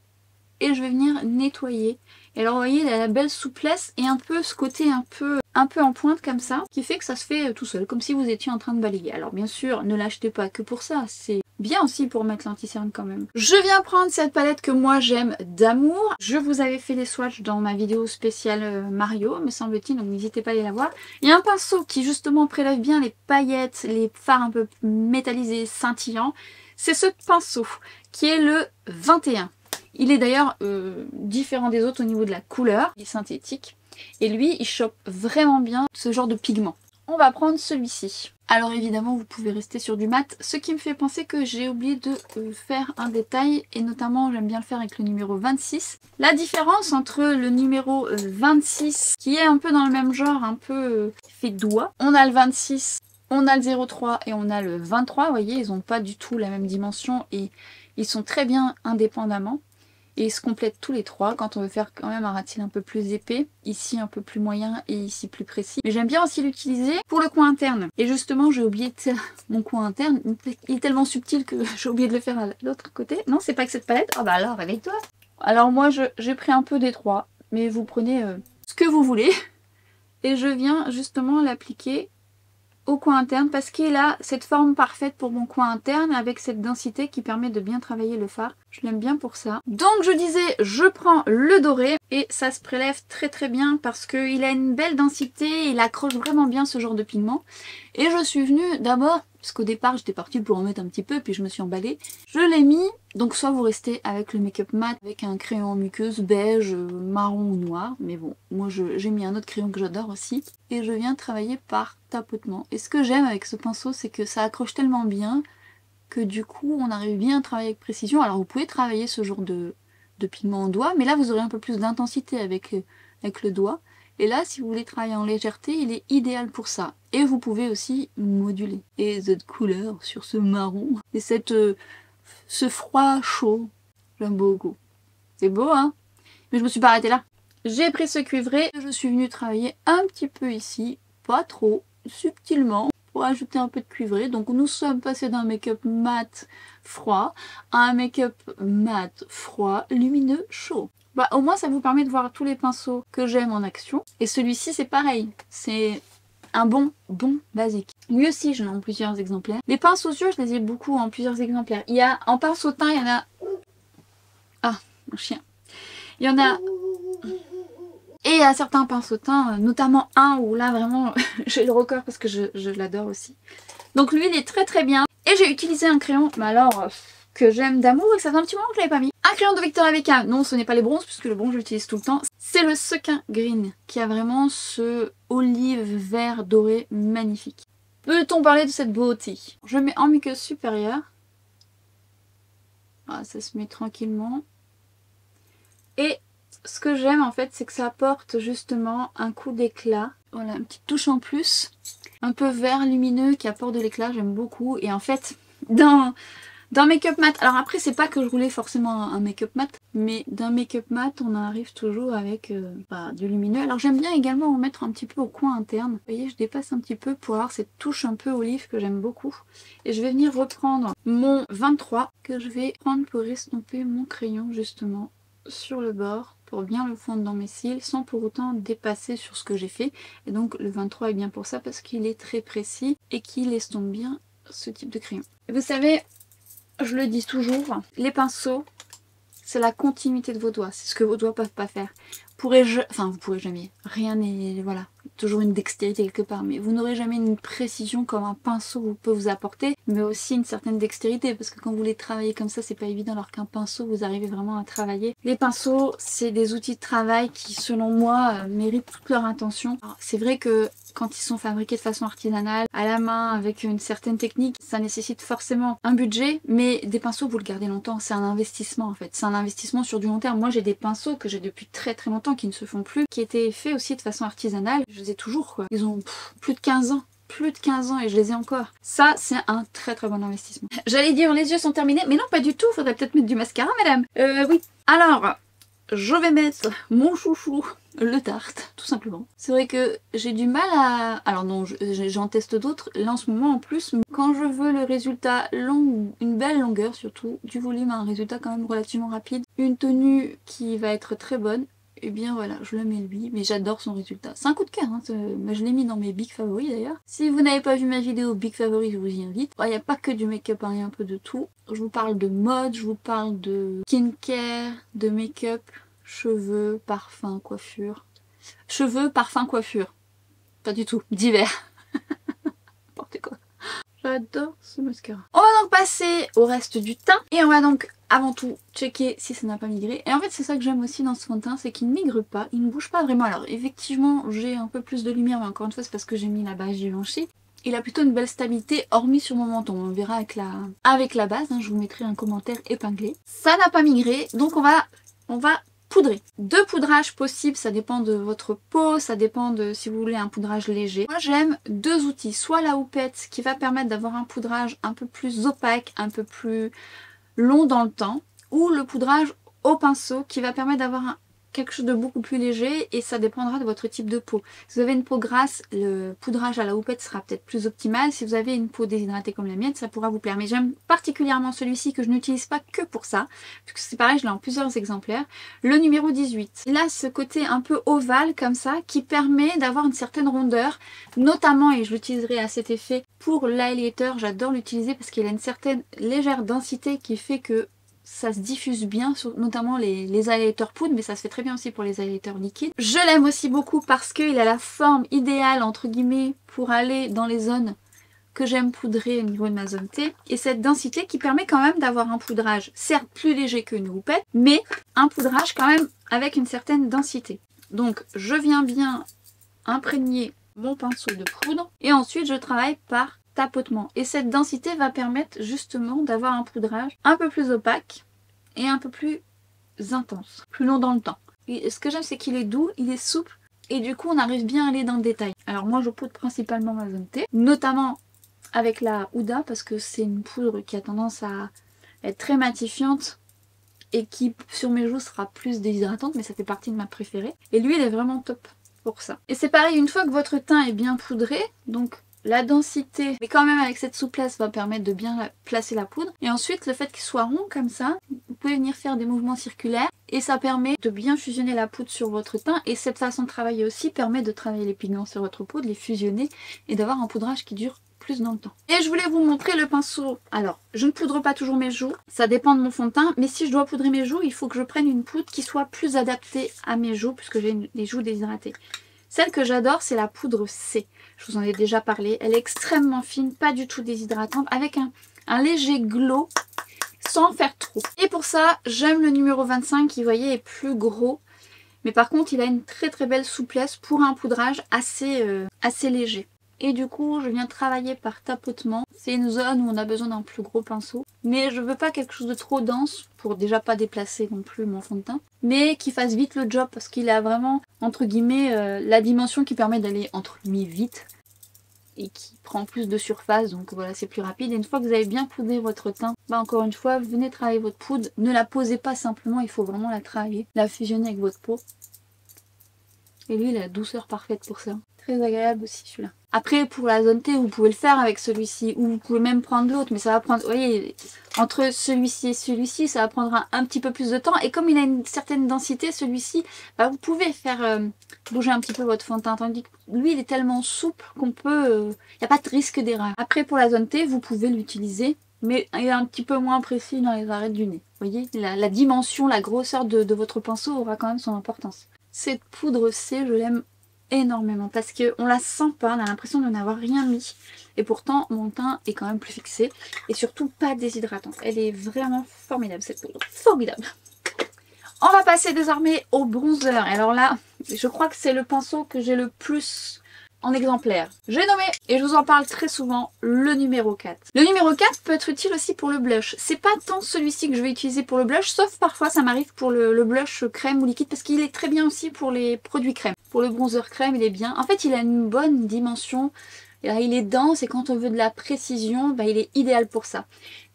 et je vais venir nettoyer. Et alors, vous voyez, il a la belle souplesse et un peu ce côté un peu en pointe comme ça, qui fait que ça se fait tout seul, comme si vous étiez en train de balayer. Alors bien sûr, ne l'achetez pas que pour ça, c'est bien aussi pour mettre l'anti-cerne quand même. Je viens prendre cette palette que moi j'aime d'amour. Je vous avais fait des swatchs dans ma vidéo spéciale Mario, me semble-t-il, donc n'hésitez pas à aller la voir. Il y a un pinceau qui justement prélève bien les paillettes, les fards un peu métallisés, scintillants. C'est ce pinceau qui est le 21. Il est d'ailleurs différent des autres au niveau de la couleur, il est synthétique. Et lui, il chope vraiment bien ce genre de pigment. On va prendre celui-ci. Alors évidemment, vous pouvez rester sur du mat, ce qui me fait penser que j'ai oublié de faire un détail, et notamment j'aime bien le faire avec le numéro 26. La différence entre le numéro 26, qui est un peu dans le même genre, un peu fait doigt, on a le 26, on a le 03 et on a le 23, vous voyez, ils n'ont pas du tout la même dimension et ils sont très bien indépendamment. Et ils se complètent tous les trois quand on veut faire quand même un rat de cils un peu plus épais. Ici un peu plus moyen et ici plus précis. Mais j'aime bien aussi l'utiliser pour le coin interne. Et justement j'ai oublié de mon coin interne. Il est tellement subtil que j'ai oublié de le faire à l'autre côté. Non, c'est pas que cette palette. Oh bah alors, réveille-toi. Alors moi j'ai pris un peu des trois. Mais vous prenez ce que vous voulez. Et je viens justement l'appliquer au coin interne parce qu'il a cette forme parfaite pour mon coin interne avec cette densité qui permet de bien travailler le fard. Je l'aime bien pour ça. Donc je disais, je prends le doré et ça se prélève très très bien parce qu'il a une belle densité, il accroche vraiment bien ce genre de pigment. Et je suis venue d'abord, parce qu'au départ j'étais partie pour en mettre un petit peu puis je me suis emballée. Je l'ai mis, donc soit vous restez avec le make-up mat, avec un crayon en muqueuse beige, marron ou noir. Mais bon, moi j'ai mis un autre crayon que j'adore aussi. Et je viens travailler par tapotement. Et ce que j'aime avec ce pinceau, c'est que ça accroche tellement bien que du coup on arrive bien à travailler avec précision. Alors vous pouvez travailler ce genre de pigment en doigt, mais là vous aurez un peu plus d'intensité avec le doigt. Et là, si vous voulez travailler en légèreté, il est idéal pour ça. Et vous pouvez aussi moduler. Et cette couleur sur ce marron, et ce froid chaud, j'aime beaucoup. C'est beau, hein? Mais je me suis pas arrêtée là. J'ai pris ce cuivré, je suis venue travailler un petit peu ici, pas trop, subtilement, pour ajouter un peu de cuivré. Donc nous sommes passés d'un make-up mat froid à un make-up mat froid, lumineux, chaud. Bah au moins ça vous permet de voir tous les pinceaux que j'aime en action. Et celui-ci c'est pareil, c'est un bon basique. Lui aussi j'en ai en plusieurs exemplaires. Les pinceaux yeux je les ai beaucoup en plusieurs exemplaires. Il y a en pinceau teint, il y en a... Ah, mon chien. Il y en a... Et il y a certains pinceaux teints, notamment un où là vraiment j'ai le record parce que je l'adore aussi. Donc lui il est très très bien. Et j'ai utilisé un crayon, mais alors que j'aime d'amour et que ça fait un petit moment que je l'avais pas mis. Un crayon de Victoria Beckham, non ce n'est pas les bronzes puisque le bronze je l'utilise tout le temps. C'est le Sequin Green qui a vraiment ce olive vert doré magnifique. Peut-on parler de cette beauté? Je mets en muqueuse supérieure. Ah, ça se met tranquillement. Et ce que j'aime en fait c'est que ça apporte justement un coup d'éclat. Voilà, une petite touche en plus. Un peu vert lumineux qui apporte de l'éclat, j'aime beaucoup. Et en fait, dans make-up mat, alors après c'est pas que je voulais forcément un make-up mat, mais d'un make-up mat on arrive toujours avec du lumineux. Alors j'aime bien également en mettre un petit peu au coin interne. Vous voyez, je dépasse un petit peu pour avoir cette touche un peu olive que j'aime beaucoup. Et je vais venir reprendre mon 23 que je vais prendre pour estomper mon crayon justement sur le bord pour bien le fondre dans mes cils sans pour autant dépasser sur ce que j'ai fait. Et donc le 23 est bien pour ça parce qu'il est très précis et qu'il estompe bien ce type de crayon. Et vous savez, je le dis toujours, les pinceaux, c'est la continuité de vos doigts. C'est ce que vos doigts peuvent pas faire. Vous pourrez jamais. Rien n'est... Voilà. Toujours une dextérité quelque part. Mais vous n'aurez jamais une précision comme un pinceau peut vous apporter. Mais aussi une certaine dextérité. Parce que quand vous les travaillez comme ça, c'est pas évident. Alors qu'un pinceau, vous arrivez vraiment à travailler. Les pinceaux, c'est des outils de travail qui, selon moi, méritent toute leur intention. C'est vrai que quand ils sont fabriqués de façon artisanale, à la main, avec une certaine technique, ça nécessite forcément un budget, mais des pinceaux, vous le gardez longtemps, c'est un investissement en fait, c'est un investissement sur du long terme. Moi j'ai des pinceaux que j'ai depuis très très longtemps, qui ne se font plus, qui étaient faits aussi de façon artisanale, je les ai toujours quoi, ils ont plus de 15 ans. Plus de 15 ans et je les ai encore. Ça, c'est un très très bon investissement. J'allais dire les yeux sont terminés, mais non pas du tout, faudrait peut-être mettre du mascara madame. Oui. Alors, je vais mettre mon chouchou, le Tarte, tout simplement. C'est vrai que j'ai du mal à... Alors non, j'en teste d'autres, là en ce moment en plus, quand je veux le résultat long, une belle longueur surtout, du volume, un résultat quand même relativement rapide, une tenue qui va être très bonne, et bien voilà, je le mets lui, mais j'adore son résultat. C'est un coup de cœur, hein, je l'ai mis dans mes big favoris d'ailleurs. Si vous n'avez pas vu ma vidéo big favoris, je vous y invite. Il n'y a pas que du make-up, hein, il y a un peu de tout. Je vous parle de mode, je vous parle de skincare, de make-up, cheveux, parfum, coiffure. Cheveux, parfum, coiffure. Pas du tout, divers. N'importe quoi. J'adore ce mascara. On va donc passer au reste du teint. Et on va donc avant tout checker si ça n'a pas migré. Et en fait c'est ça que j'aime aussi dans ce fond de teint, c'est qu'il ne migre pas, il ne bouge pas vraiment. Alors effectivement j'ai un peu plus de lumière, mais encore une fois c'est parce que j'ai mis la base Givenchy. Il a plutôt une belle stabilité, hormis sur mon menton. On verra avec la base, hein, je vous mettrai un commentaire épinglé. Ça n'a pas migré, donc on va poudrer. Deux poudrages possibles, ça dépend de votre peau, ça dépend de si vous voulez un poudrage léger. Moi j'aime deux outils, soit la houppette qui va permettre d'avoir un poudrage un peu plus opaque, un peu plus long dans le temps, ou le poudrage au pinceau qui va permettre d'avoir quelque chose de beaucoup plus léger, et ça dépendra de votre type de peau. Si vous avez une peau grasse, le poudrage à la houppette sera peut-être plus optimal. Si vous avez une peau déshydratée comme la mienne, ça pourra vous plaire. Mais j'aime particulièrement celui-ci que je n'utilise pas que pour ça, puisque c'est pareil, je l'ai en plusieurs exemplaires. Le numéro 18. Il a ce côté un peu ovale comme ça, qui permet d'avoir une certaine rondeur, notamment, et je l'utiliserai à cet effet, pour l'highlighter. J'adore l'utiliser parce qu'il a une certaine légère densité qui fait que ça se diffuse bien, notamment les highlighters poudre, mais ça se fait très bien aussi pour les highlighters liquides. Je l'aime aussi beaucoup parce qu'il a la forme idéale, entre guillemets, pour aller dans les zones que j'aime poudrer au niveau de ma zone T. Et cette densité qui permet quand même d'avoir un poudrage, certes plus léger qu'une houppette, mais un poudrage quand même avec une certaine densité. Donc je viens bien imprégner mon pinceau de poudre et ensuite je travaille par tapotement. Et cette densité va permettre justement d'avoir un poudrage un peu plus opaque et un peu plus intense, plus long dans le temps. Et ce que j'aime c'est qu'il est doux, il est souple et du coup on arrive bien à aller dans le détail. Alors moi je poudre principalement ma zone T, notamment avec la Huda parce que c'est une poudre qui a tendance à être très matifiante et qui sur mes joues sera plus déshydratante, mais ça fait partie de ma préférée. Et lui il est vraiment top pour ça. Et c'est pareil, une fois que votre teint est bien poudré, donc la densité, mais quand même avec cette souplesse, va permettre de bien placer la poudre. Et ensuite, le fait qu'il soit rond comme ça, vous pouvez venir faire des mouvements circulaires et ça permet de bien fusionner la poudre sur votre teint. Et cette façon de travailler aussi permet de travailler les pigments sur votre peau, de les fusionner et d'avoir un poudrage qui dure plus dans le temps. Et je voulais vous montrer le pinceau. Alors, je ne poudre pas toujours mes joues, ça dépend de mon fond de teint, mais si je dois poudrer mes joues, il faut que je prenne une poudre qui soit plus adaptée à mes joues, puisque j'ai les joues déshydratées. Celle que j'adore, c'est la poudre C. Je vous en ai déjà parlé. Elle est extrêmement fine, pas du tout déshydratante, avec un léger glow, sans faire trop. Et pour ça, j'aime le numéro 25 qui, vous voyez, est plus gros. Mais par contre, il a une très très belle souplesse pour un poudrage assez léger. Et du coup, je viens travailler par tapotement. C'est une zone où on a besoin d'un plus gros pinceau. Mais je veux pas quelque chose de trop dense pour déjà pas déplacer non plus mon fond de teint. Mais qui fasse vite le job parce qu'il a vraiment, entre guillemets, la dimension qui permet d'aller entre guillemets vite. Et qui prend plus de surface, donc voilà, c'est plus rapide. Et une fois que vous avez bien poudré votre teint, bah encore une fois, venez travailler votre poudre. Ne la posez pas simplement, il faut vraiment la travailler, la fusionner avec votre peau. Et lui, il a la douceur parfaite pour ça. Très agréable aussi celui-là. Après, pour la zone T, vous pouvez le faire avec celui-ci. Ou vous pouvez même prendre l'autre. Mais ça va prendre... Vous voyez, entre celui-ci et celui-ci, ça va prendre un petit peu plus de temps. Et comme il a une certaine densité, celui-ci, bah, vous pouvez faire bouger un petit peu votre fond de teint. Tandis que lui, il est tellement souple qu'on peut... Il n'y a pas de risque d'erreur. Après, pour la zone T, vous pouvez l'utiliser mais il est un petit peu moins précis dans les arêtes du nez. Vous voyez, la dimension, la grosseur de votre pinceau aura quand même son importance. Cette poudre C, je l'aime énormément parce qu'on la sent pas, on a l'impression de n'avoir rien mis. Et pourtant, mon teint est quand même plus fixé et surtout pas déshydratante. Elle est vraiment formidable cette poudre, formidable. On va passer désormais au bronzer. Et alors là, je crois que c'est le pinceau que j'ai le plus en exemplaire. J'ai nommé, et je vous en parle très souvent, le numéro 4. Le numéro 4 peut être utile aussi pour le blush. C'est pas tant celui-ci que je vais utiliser pour le blush, sauf parfois ça m'arrive pour le blush crème ou liquide, parce qu'il est très bien aussi pour les produits crème. Pour le bronzer crème, il est bien. En fait, il a une bonne dimension. Il est dense et quand on veut de la précision, bah, il est idéal pour ça.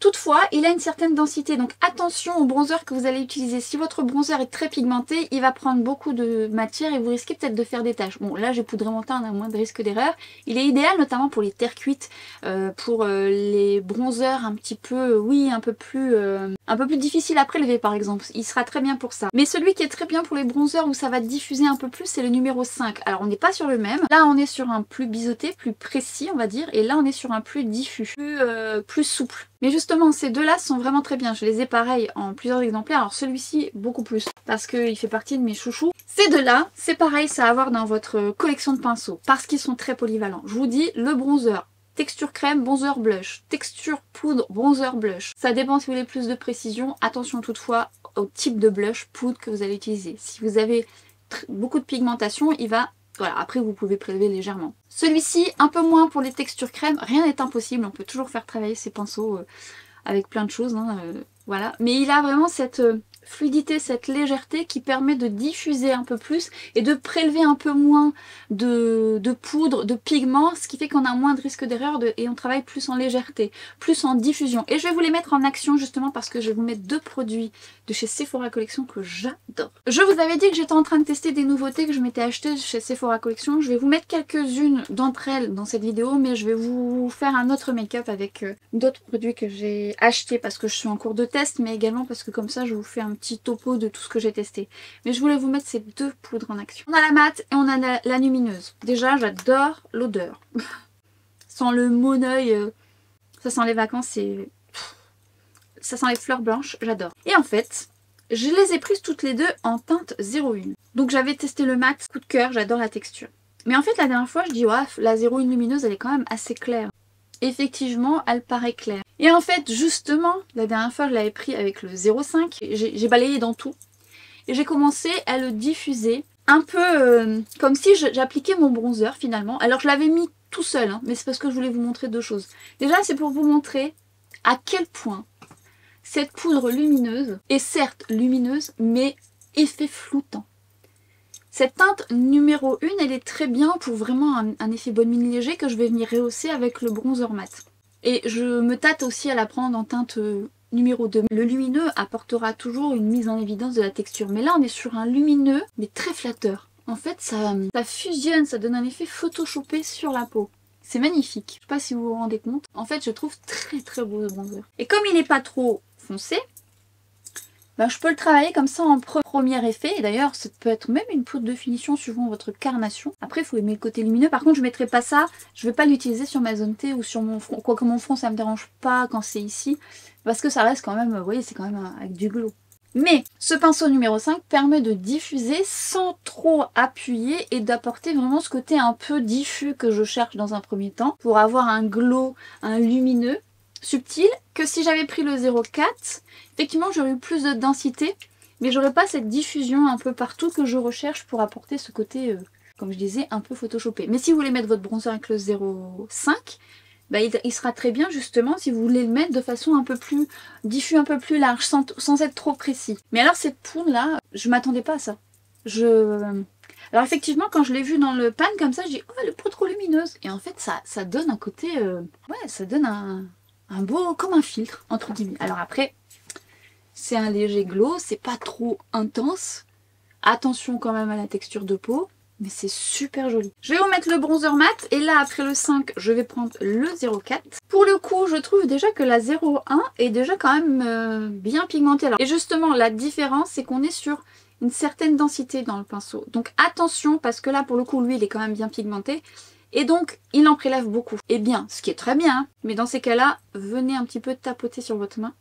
Toutefois, il a une certaine densité, donc attention au bronzer que vous allez utiliser. Si votre bronzer est très pigmenté, il va prendre beaucoup de matière et vous risquez peut-être de faire des taches. Bon, là j'ai poudré mon teint, on a moins de risque d'erreur. Il est idéal notamment pour les terres cuites, pour les bronzers un petit peu, oui, un peu plus difficile à prélever par exemple. Il sera très bien pour ça. Mais celui qui est très bien pour les bronzers où ça va diffuser un peu plus, c'est le numéro 5. Alors on n'est pas sur le même. Là on est sur un plus biseauté, plus précis on va dire, et là on est sur un plus diffus, plus souple. Mais justement, ces deux-là sont vraiment très bien. Je les ai pareil en plusieurs exemplaires. Alors celui-ci, beaucoup plus, parce qu'il fait partie de mes chouchous. Ces deux-là, c'est pareil, ça à avoir dans votre collection de pinceaux, parce qu'ils sont très polyvalents. Je vous dis, le bronzer, texture crème, bronzer blush, texture poudre, bronzer blush. Ça dépend si vous voulez plus de précision. Attention toutefois au type de blush, poudre que vous allez utiliser. Si vous avez beaucoup de pigmentation, il va... Voilà, après vous pouvez prélever légèrement. Celui-ci, un peu moins pour les textures crème, rien n'est impossible, on peut toujours faire travailler ces pinceaux avec plein de choses, hein, voilà. Mais il a vraiment cette fluidité, cette légèreté qui permet de diffuser un peu plus et de prélever un peu moins de poudre, de pigments, ce qui fait qu'on a moins de risque d'erreur et on travaille plus en légèreté, plus en diffusion. Et je vais vous les mettre en action justement parce que je vais vous mettre deux produits de chez Sephora Collection que j'adore. Je vous avais dit que j'étais en train de tester des nouveautés que je m'étais achetées chez Sephora Collection. Je vais vous mettre quelques-unes d'entre elles dans cette vidéo, mais je vais vous faire un autre make-up avec d'autres produits que j'ai achetés parce que je suis en cours de test, mais également parce que comme ça je vous fais un petit topo de tout ce que j'ai testé. Mais je voulais vous mettre ces deux poudres en action. On a la mate et on a la lumineuse. Déjà j'adore l'odeur. Sans le Moneuil, ça sent les vacances et... Ça sent les fleurs blanches, j'adore. Et en fait, je les ai prises toutes les deux en teinte 01. Donc j'avais testé le mat, coup de cœur, j'adore la texture. Mais en fait la dernière fois je dis ouais, la 01 lumineuse elle est quand même assez claire. Effectivement elle paraît claire. Et en fait justement, la dernière fois je l'avais pris avec le 05, j'ai balayé dans tout. Et j'ai commencé à le diffuser un peu comme si j'appliquais mon bronzer finalement. Alors je l'avais mis tout seul, hein, mais c'est parce que je voulais vous montrer deux choses. Déjà c'est pour vous montrer à quel point cette poudre lumineuse est certes lumineuse, mais effet floutant. Cette teinte numéro 1, elle est très bien pour vraiment un effet bonne mine léger que je vais venir rehausser avec le bronzer mat. Et je me tâte aussi à la prendre en teinte numéro 2. Le lumineux apportera toujours une mise en évidence de la texture. Mais là, on est sur un lumineux, mais très flatteur. En fait, ça fusionne, ça donne un effet photoshopé sur la peau. C'est magnifique. Je sais pas si vous vous rendez compte. En fait, je trouve très très beau le bronzer. Et comme il n'est pas trop foncé, ben, je peux le travailler comme ça en premier effet. Et d'ailleurs, ça peut être même une poudre de finition suivant votre carnation. Après, il faut aimer le côté lumineux. Par contre, je ne mettrai pas ça. Je ne vais pas l'utiliser sur ma zone T ou sur mon front. Quoique mon front, ça ne me dérange pas quand c'est ici. Parce que ça reste quand même, vous voyez, c'est quand même avec du glow. Mais ce pinceau numéro 5 permet de diffuser sans trop appuyer et d'apporter vraiment ce côté un peu diffus que je cherche dans un premier temps. Pour avoir un glow, un lumineux subtil, que si j'avais pris le 04, effectivement j'aurais eu plus de densité, mais j'aurais pas cette diffusion un peu partout que je recherche pour apporter ce côté, comme je disais, un peu photoshopé. Mais si vous voulez mettre votre bronzer avec le 05, bah, il sera très bien justement si vous voulez le mettre de façon un peu plus diffus, un peu plus large, sans être trop précis. Mais alors cette poudre là, je m'attendais pas à ça. Alors effectivement quand je l'ai vue dans le pan comme ça, je dis oh elle est pas trop lumineuse. Et en fait ça donne un côté, ouais ça donne un beau, comme un filtre, entre guillemets. Alors après, c'est un léger glow, c'est pas trop intense. Attention quand même à la texture de peau, mais c'est super joli. Je vais vous mettre le bronzer mat, et là après le 5, je vais prendre le 04. Pour le coup, je trouve déjà que la 01 est déjà quand même bien pigmentée. Alors, et justement, la différence, c'est qu'on est sur une certaine densité dans le pinceau. Donc attention, parce que là, pour le coup, lui, il est quand même bien pigmenté. Et donc, il en prélève beaucoup. Et bien, ce qui est très bien, hein, mais dans ces cas-là, venez un petit peu tapoter sur votre main,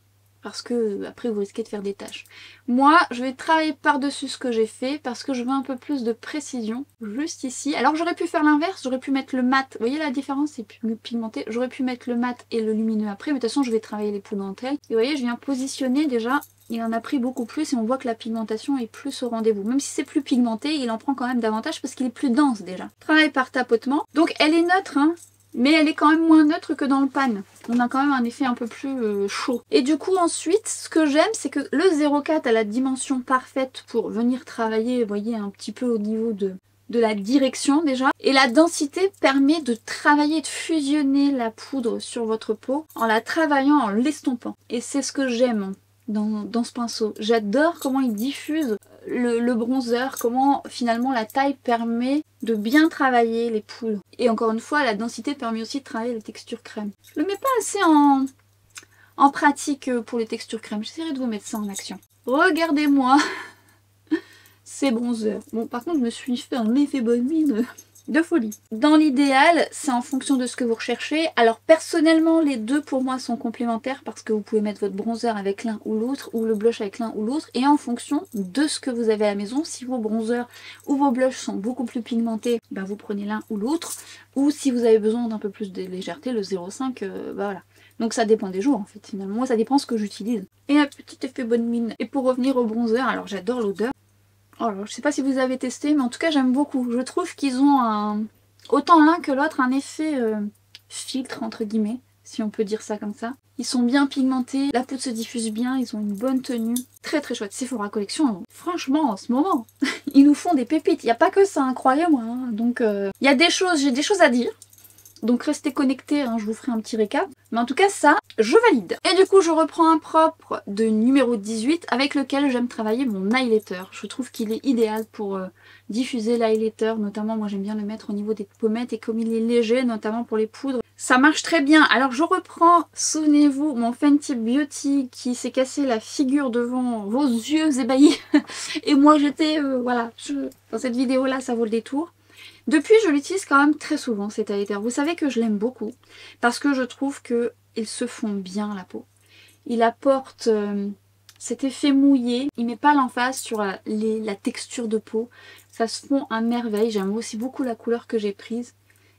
parce que après vous risquez de faire des taches. Moi, je vais travailler par-dessus ce que j'ai fait, parce que je veux un peu plus de précision, juste ici. Alors j'aurais pu faire l'inverse, j'aurais pu mettre le mat, vous voyez la différence, c'est plus pigmenté, j'aurais pu mettre le mat et le lumineux après, mais de toute façon je vais travailler les poudres entre elles. Et vous voyez, je viens positionner déjà, il en a pris beaucoup plus et on voit que la pigmentation est plus au rendez-vous. Même si c'est plus pigmenté, il en prend quand même davantage parce qu'il est plus dense déjà. Travail par tapotement, donc elle est neutre, hein, mais elle est quand même moins neutre que dans le pan. On a quand même un effet un peu plus chaud. Et du coup ensuite, ce que j'aime, c'est que le 0,4 a la dimension parfaite pour venir travailler, vous voyez, un petit peu au niveau de la direction déjà. Et la densité permet de travailler, de fusionner la poudre sur votre peau en la travaillant, en l'estompant. Et c'est ce que j'aime dans ce pinceau. J'adore comment il diffuse le bronzer, comment finalement la taille permet de bien travailler les poudres. Et encore une fois, la densité permet aussi de travailler les textures crème. Je le mets pas assez en pratique pour les textures crème. J'essaierai de vous mettre ça en action. Regardez-moi ces bronzers. Bon, par contre, je me suis fait un effet bonne mine de folie. Dans l'idéal, c'est en fonction de ce que vous recherchez. Alors personnellement, les deux pour moi sont complémentaires parce que vous pouvez mettre votre bronzer avec l'un ou l'autre ou le blush avec l'un ou l'autre et en fonction de ce que vous avez à la maison. Si vos bronzers ou vos blushs sont beaucoup plus pigmentés, bah vous prenez l'un ou l'autre. Ou si vous avez besoin d'un peu plus de légèreté, le 0,5, bah voilà. Donc ça dépend des jours en fait finalement. Moi ça dépend ce que j'utilise. Et un petit effet bonne mine. Et pour revenir au bronzer, alors j'adore l'odeur. Alors, je sais pas si vous avez testé, mais en tout cas j'aime beaucoup. Je trouve qu'ils ont autant l'un que l'autre un effet filtre entre guillemets, si on peut dire ça comme ça. Ils sont bien pigmentés, la poudre se diffuse bien, ils ont une bonne tenue. Très très chouette. Sephora Collection, franchement en ce moment, ils nous font des pépites. Il n'y a pas que ça, hein, croyez-moi. Hein. Donc il y a des choses, j'ai des choses à dire. Donc restez connectés, hein, je vous ferai un petit récap. Mais en tout cas ça, je valide. Et du coup je reprends un propre de numéro 18 avec lequel j'aime travailler mon highlighter. Je trouve qu'il est idéal pour diffuser l'highlighter. Notamment moi j'aime bien le mettre au niveau des pommettes et comme il est léger, notamment pour les poudres, ça marche très bien. Alors je reprends, souvenez-vous, mon Fenty Beauty qui s'est cassé la figure devant vos yeux ébahis. Et moi j'étais, voilà, dans cette vidéo là ça vaut le détour. Depuis, je l'utilise quand même très souvent cet highlighter. Vous savez que je l'aime beaucoup parce que je trouve qu'il se fond bien à la peau. Il apporte cet effet mouillé. Il met pas l'emphase sur la texture de peau. Ça se fond à merveille. J'aime aussi beaucoup la couleur que j'ai prise.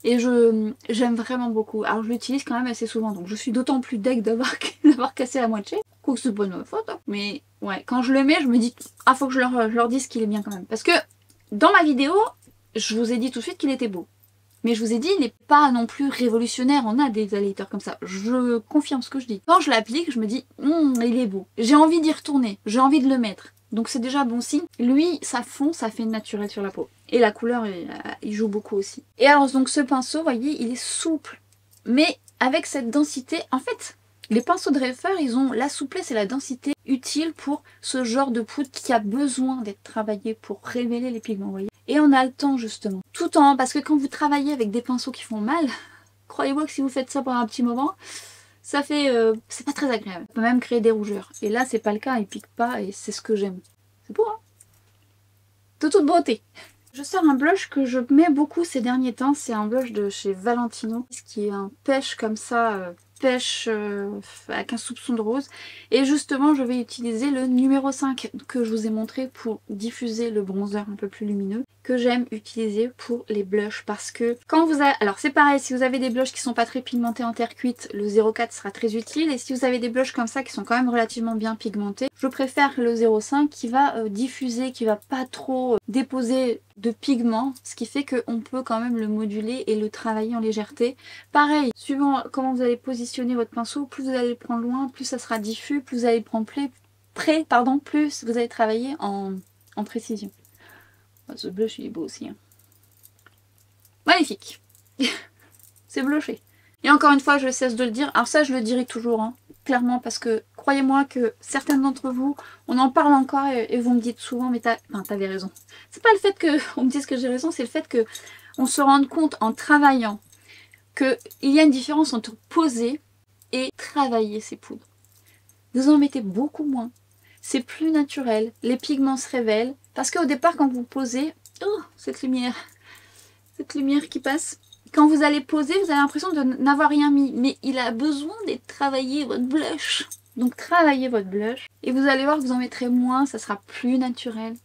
Et j'aime vraiment beaucoup. Alors je l'utilise quand même assez souvent. Donc je suis d'autant plus deg d'avoir cassé la moitié. Quoique c'est pas de ma faute. Hein. Mais ouais, quand je le mets, je me dis ah faut que je leur dise qu'il est bien quand même. Parce que dans ma vidéo, je vous ai dit tout de suite qu'il était beau. Mais je vous ai dit, il n'est pas non plus révolutionnaire. On a des highlighters comme ça. Je confirme ce que je dis. Quand je l'applique, je me dis, il est beau. J'ai envie d'y retourner. J'ai envie de le mettre. Donc c'est déjà bon signe. Lui, ça fond, ça fait naturel sur la peau. Et la couleur, il joue beaucoup aussi. Et alors, donc ce pinceau, vous voyez, il est souple. Mais avec cette densité, en fait, les pinceaux de Reifer, ils ont la souplesse et la densité utile pour ce genre de poudre qui a besoin d'être travaillé pour révéler les pigments, vous voyez. Et on a le temps justement. Tout en... Parce que quand vous travaillez avec des pinceaux qui font mal, croyez-moi que si vous faites ça pendant un petit moment, ça fait... c'est pas très agréable. Ça peut même créer des rougeurs. Et là, c'est pas le cas, il pique pas et c'est ce que j'aime. C'est beau, hein? De toute beauté. Je sors un blush que je mets beaucoup ces derniers temps. C'est un blush de chez Valentino. Ce qui est un pêche comme ça... pêche avec un soupçon de rose et justement je vais utiliser le numéro 5 que je vous ai montré pour diffuser le bronzer un peu plus lumineux que j'aime utiliser pour les blushs parce que quand vous avez... Alors c'est pareil, si vous avez des blushs qui sont pas très pigmentés en terre cuite, le 0,4 sera très utile et si vous avez des blushs comme ça qui sont quand même relativement bien pigmentés, je préfère le 0,5 qui va diffuser, qui va pas trop déposer de pigments, ce qui fait qu'on peut quand même le moduler et le travailler en légèreté. Pareil, suivant comment vous allez positionner votre pinceau, plus vous allez le prendre loin, plus ça sera diffus, plus vous allez le prendre près, plus vous allez travailler en précision. Ce blush il est beau aussi. Hein. Magnifique. C'est blushé. Et encore une fois, je cesse de le dire. Alors ça, je le dirai toujours, hein, clairement, parce que croyez-moi que certaines d'entre vous, on en parle encore et vous me dites souvent, mais t'avais raison. C'est pas le fait qu'on me dise que j'ai raison, c'est le fait que on se rende compte en travaillant qu'il y a une différence entre poser et travailler ces poudres. Vous en mettez beaucoup moins. C'est plus naturel, les pigments se révèlent. Parce qu'au départ, quand vous posez, oh, cette lumière qui passe, quand vous allez poser, vous avez l'impression de n'avoir rien mis. Mais il a besoin d'être travaillé, votre blush. Donc travaillez votre blush. Et vous allez voir que vous en mettrez moins, ça sera plus naturel.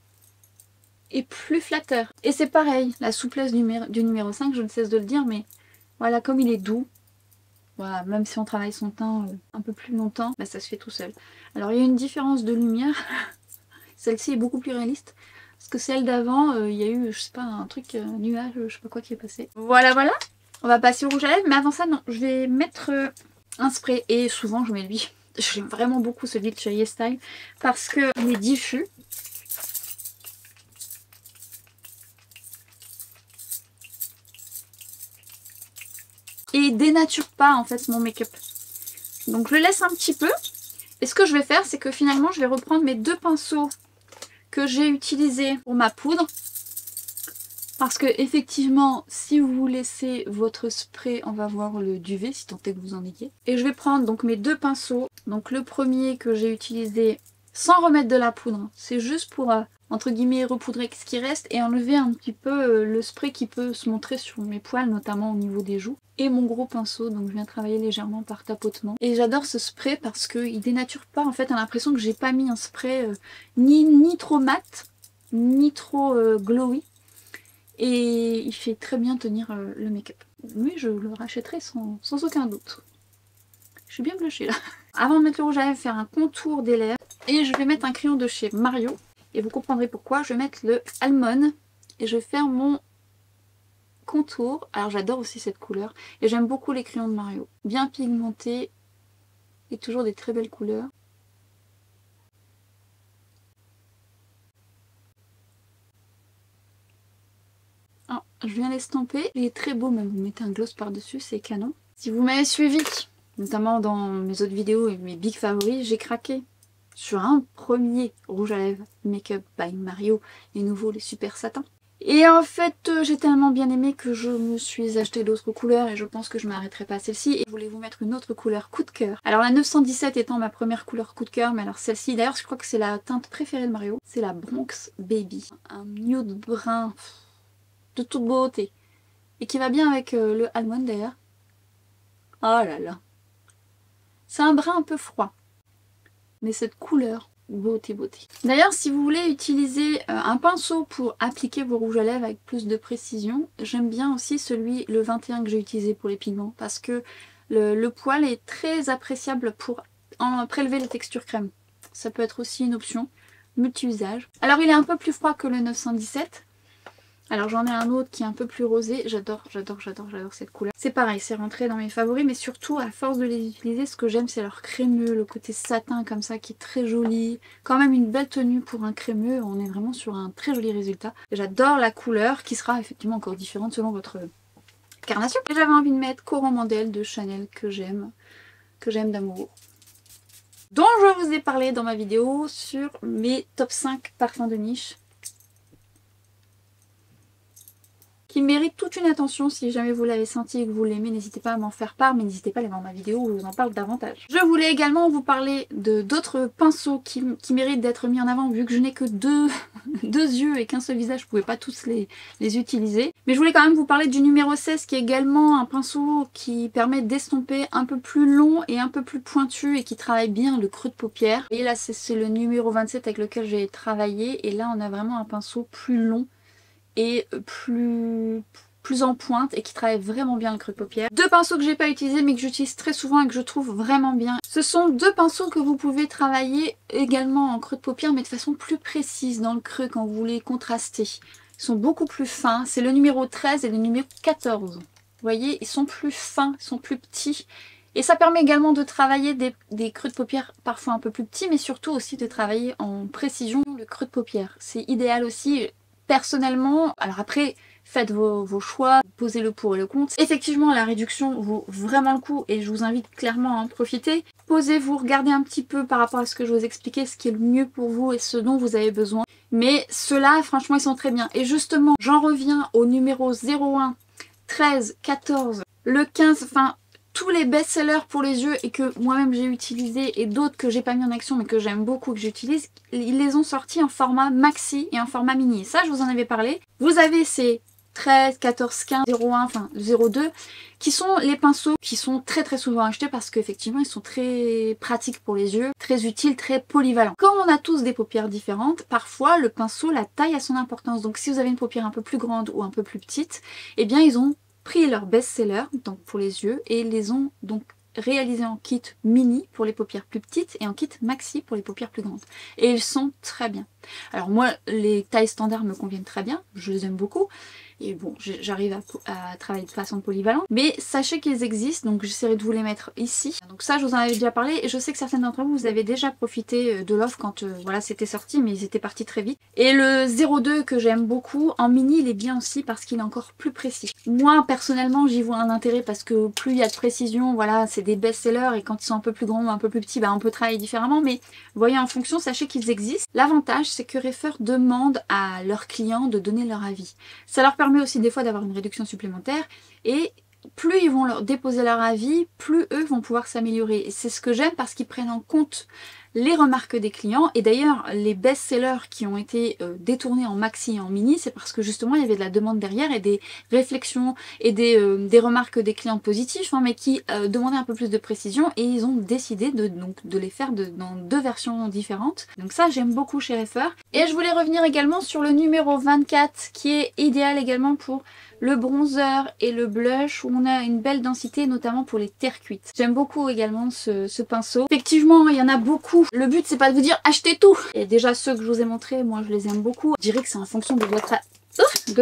Et plus flatteur. Et c'est pareil, la souplesse du numéro 5, je ne cesse de le dire, mais voilà, comme il est doux, voilà, même si on travaille son teint un peu plus longtemps, bah, ça se fait tout seul. Alors il y a une différence de lumière, celle-ci est beaucoup plus réaliste, parce que celle d'avant, il y a eu, je sais pas, un truc, nuage, je sais pas quoi qui est passé. Voilà, voilà, on va passer au rouge à lèvres, mais avant ça, non, je vais mettre un spray, et souvent je mets lui. J'aime vraiment beaucoup celui de chez YesStyle, parce qu'il est diffus. Et il dénature pas en fait mon make-up. Donc je le laisse un petit peu. Et ce que je vais faire, c'est que finalement je vais reprendre mes 2 pinceaux que j'ai utilisés pour ma poudre. Parce que effectivement, si vous laissez votre spray, on va voir le duvet, si tant est que vous en ayez. Et je vais prendre donc mes 2 pinceaux. Donc le premier que j'ai utilisé sans remettre de la poudre. C'est juste pour, entre guillemets, repoudrer ce qui reste et enlever un petit peu le spray qui peut se montrer sur mes poils, notamment au niveau des joues. Et mon gros pinceau, donc je viens travailler légèrement par tapotement. Et j'adore ce spray parce qu'il dénature pas, en fait, on a l'impression que j'ai pas mis un spray ni trop mat, ni trop glowy. Et il fait très bien tenir le make-up. Oui, je le rachèterai sans aucun doute. Je suis bien blushée là. Avant de mettre le rouge à lèvres, faire un contour des lèvres. Et je vais mettre un crayon de chez Mario. Et vous comprendrez pourquoi. Je vais mettre le Almond. Et je vais faire mon contour. Alors j'adore aussi cette couleur. Et j'aime beaucoup les crayons de Mario. Bien pigmentés. Et toujours des très belles couleurs. Oh, je viens l'estamper. Il est très beau même. Vous mettez un gloss par-dessus. C'est canon. Si vous m'avez suivi, notamment dans mes autres vidéos et mes big favoris, j'ai craqué sur un premier rouge à lèvres Make-up by Mario, les nouveaux, les super satins. Et en fait, j'ai tellement bien aimé que je me suis acheté d'autres couleurs et je pense que je m'arrêterai pas à celle-ci. Et je voulais vous mettre une autre couleur coup de cœur. Alors la 917 étant ma première couleur coup de cœur, mais alors celle-ci, d'ailleurs je crois que c'est la teinte préférée de Mario, c'est la Bronx Baby. Un nude brun de toute beauté. Et qui va bien avec le Almond d'ailleurs. Oh là là. C'est un brun un peu froid. Mais cette couleur, beauté, beauté. D'ailleurs, si vous voulez utiliser un pinceau pour appliquer vos rouges à lèvres avec plus de précision, j'aime bien aussi celui, le 21 que j'ai utilisé pour les pigments, parce que le poil est très appréciable pour prélever la texture crème. Ça peut être aussi une option, multi-usage. Alors il est un peu plus froid que le 917. Alors j'en ai un autre qui est un peu plus rosé, j'adore cette couleur. C'est pareil, c'est rentré dans mes favoris, mais surtout à force de les utiliser, ce que j'aime c'est leur crémeux, le côté satin comme ça qui est très joli. Quand même une belle tenue pour un crémeux, on est vraiment sur un très joli résultat. J'adore la couleur qui sera effectivement encore différente selon votre carnation. Et j'avais envie de mettre Coran Mandel de Chanel que j'aime d'amour. Dont je vous ai parlé dans ma vidéo sur mes top 5 parfums de niche. Qui mérite toute une attention. Si jamais vous l'avez senti et que vous l'aimez, n'hésitez pas à m'en faire part, mais n'hésitez pas à aller voir ma vidéo où je vous en parle davantage. Je voulais également vous parler d'autres pinceaux qui méritent d'être mis en avant, vu que je n'ai que deux yeux et qu'un seul visage, je ne pouvais pas tous les utiliser. Mais je voulais quand même vous parler du numéro 16 qui est également un pinceau qui permet d'estomper un peu plus long et un peu plus pointu et qui travaille bien le creux de paupière. Et là c'est le numéro 27 avec lequel j'ai travaillé, et là on a vraiment un pinceau plus long et plus en pointe et qui travaille vraiment bien le creux de paupière. 2 pinceaux que j'ai pas utilisés mais que j'utilise très souvent et que je trouve vraiment bien. Ce sont 2 pinceaux que vous pouvez travailler également en creux de paupière mais de façon plus précise dans le creux quand vous voulez contraster. Ils sont beaucoup plus fins. C'est le numéro 13 et le numéro 14. Vous voyez, ils sont plus fins, ils sont plus petits. Et ça permet également de travailler des creux de paupière parfois un peu plus petits mais surtout aussi de travailler en précision le creux de paupière. C'est idéal aussi. Personnellement, alors après, faites vos choix, posez le pour et le contre. Effectivement, la réduction vaut vraiment le coup et je vous invite clairement à en profiter. Posez-vous, regardez un petit peu par rapport à ce que je vous expliquais, ce qui est le mieux pour vous et ce dont vous avez besoin. Mais ceux-là, franchement, ils sont très bien. Et justement, j'en reviens au numéro 01, 13, 14, le 15, enfin... tous les best-sellers pour les yeux et que moi-même j'ai utilisé et d'autres que j'ai pas mis en action mais que j'aime beaucoup, que j'utilise, ils les ont sortis en format maxi et en format mini. Et ça, je vous en avais parlé. Vous avez ces 13, 14, 15, 01, enfin 02, qui sont les pinceaux qui sont très souvent achetés parce qu'effectivement ils sont très pratiques pour les yeux, très utiles, très polyvalents. Comme on a tous des paupières différentes, parfois le pinceau, la taille a son importance. Donc si vous avez une paupière un peu plus grande ou un peu plus petite, eh bien ils ont pris leur best-seller, donc pour les yeux, et ils les ont donc réalisés en kit mini pour les paupières plus petites et en kit maxi pour les paupières plus grandes. Et ils sont très bien. Alors moi, les tailles standards me conviennent très bien, je les aime beaucoup. Et bon, j'arrive à travailler de façon polyvalente. Mais sachez qu'ils existent, donc j'essaierai de vous les mettre ici. Donc ça, je vous en avais déjà parlé. Et je sais que certaines d'entre vous, vous avez déjà profité de l'offre quand voilà, c'était sorti, mais ils étaient partis très vite. Et le 02 que j'aime beaucoup, en mini, il est bien aussi parce qu'il est encore plus précis. Moi, personnellement, j'y vois un intérêt parce que plus il y a de précision, voilà, c'est des best-sellers. Et quand ils sont un peu plus grands ou un peu plus petits, bah, on peut travailler différemment. Mais voyez, en fonction, sachez qu'ils existent. L'avantage, c'est que Refer demande à leurs clients de donner leur avis. Ça leur permet aussi des fois d'avoir une réduction supplémentaire et plus ils vont leur déposer leur avis, plus eux vont pouvoir s'améliorer. Et c'est ce que j'aime parce qu'ils prennent en compte les remarques des clients. Et d'ailleurs, les best-sellers qui ont été détournés en maxi et en mini, c'est parce que justement il y avait de la demande derrière et des réflexions et des remarques des clients positifs, hein, mais qui demandaient un peu plus de précision et ils ont décidé de les faire dans 2 versions différentes. Donc ça, j'aime beaucoup chez Refer. Et je voulais revenir également sur le numéro 24 qui est idéal également pour le bronzer et le blush où on a une belle densité, notamment pour les terres cuites. J'aime beaucoup également ce pinceau. Effectivement, il y en a beaucoup. Le but, c'est pas de vous dire achetez tout. Et déjà ceux que je vous ai montrés, moi je les aime beaucoup. Je dirais que c'est en fonction de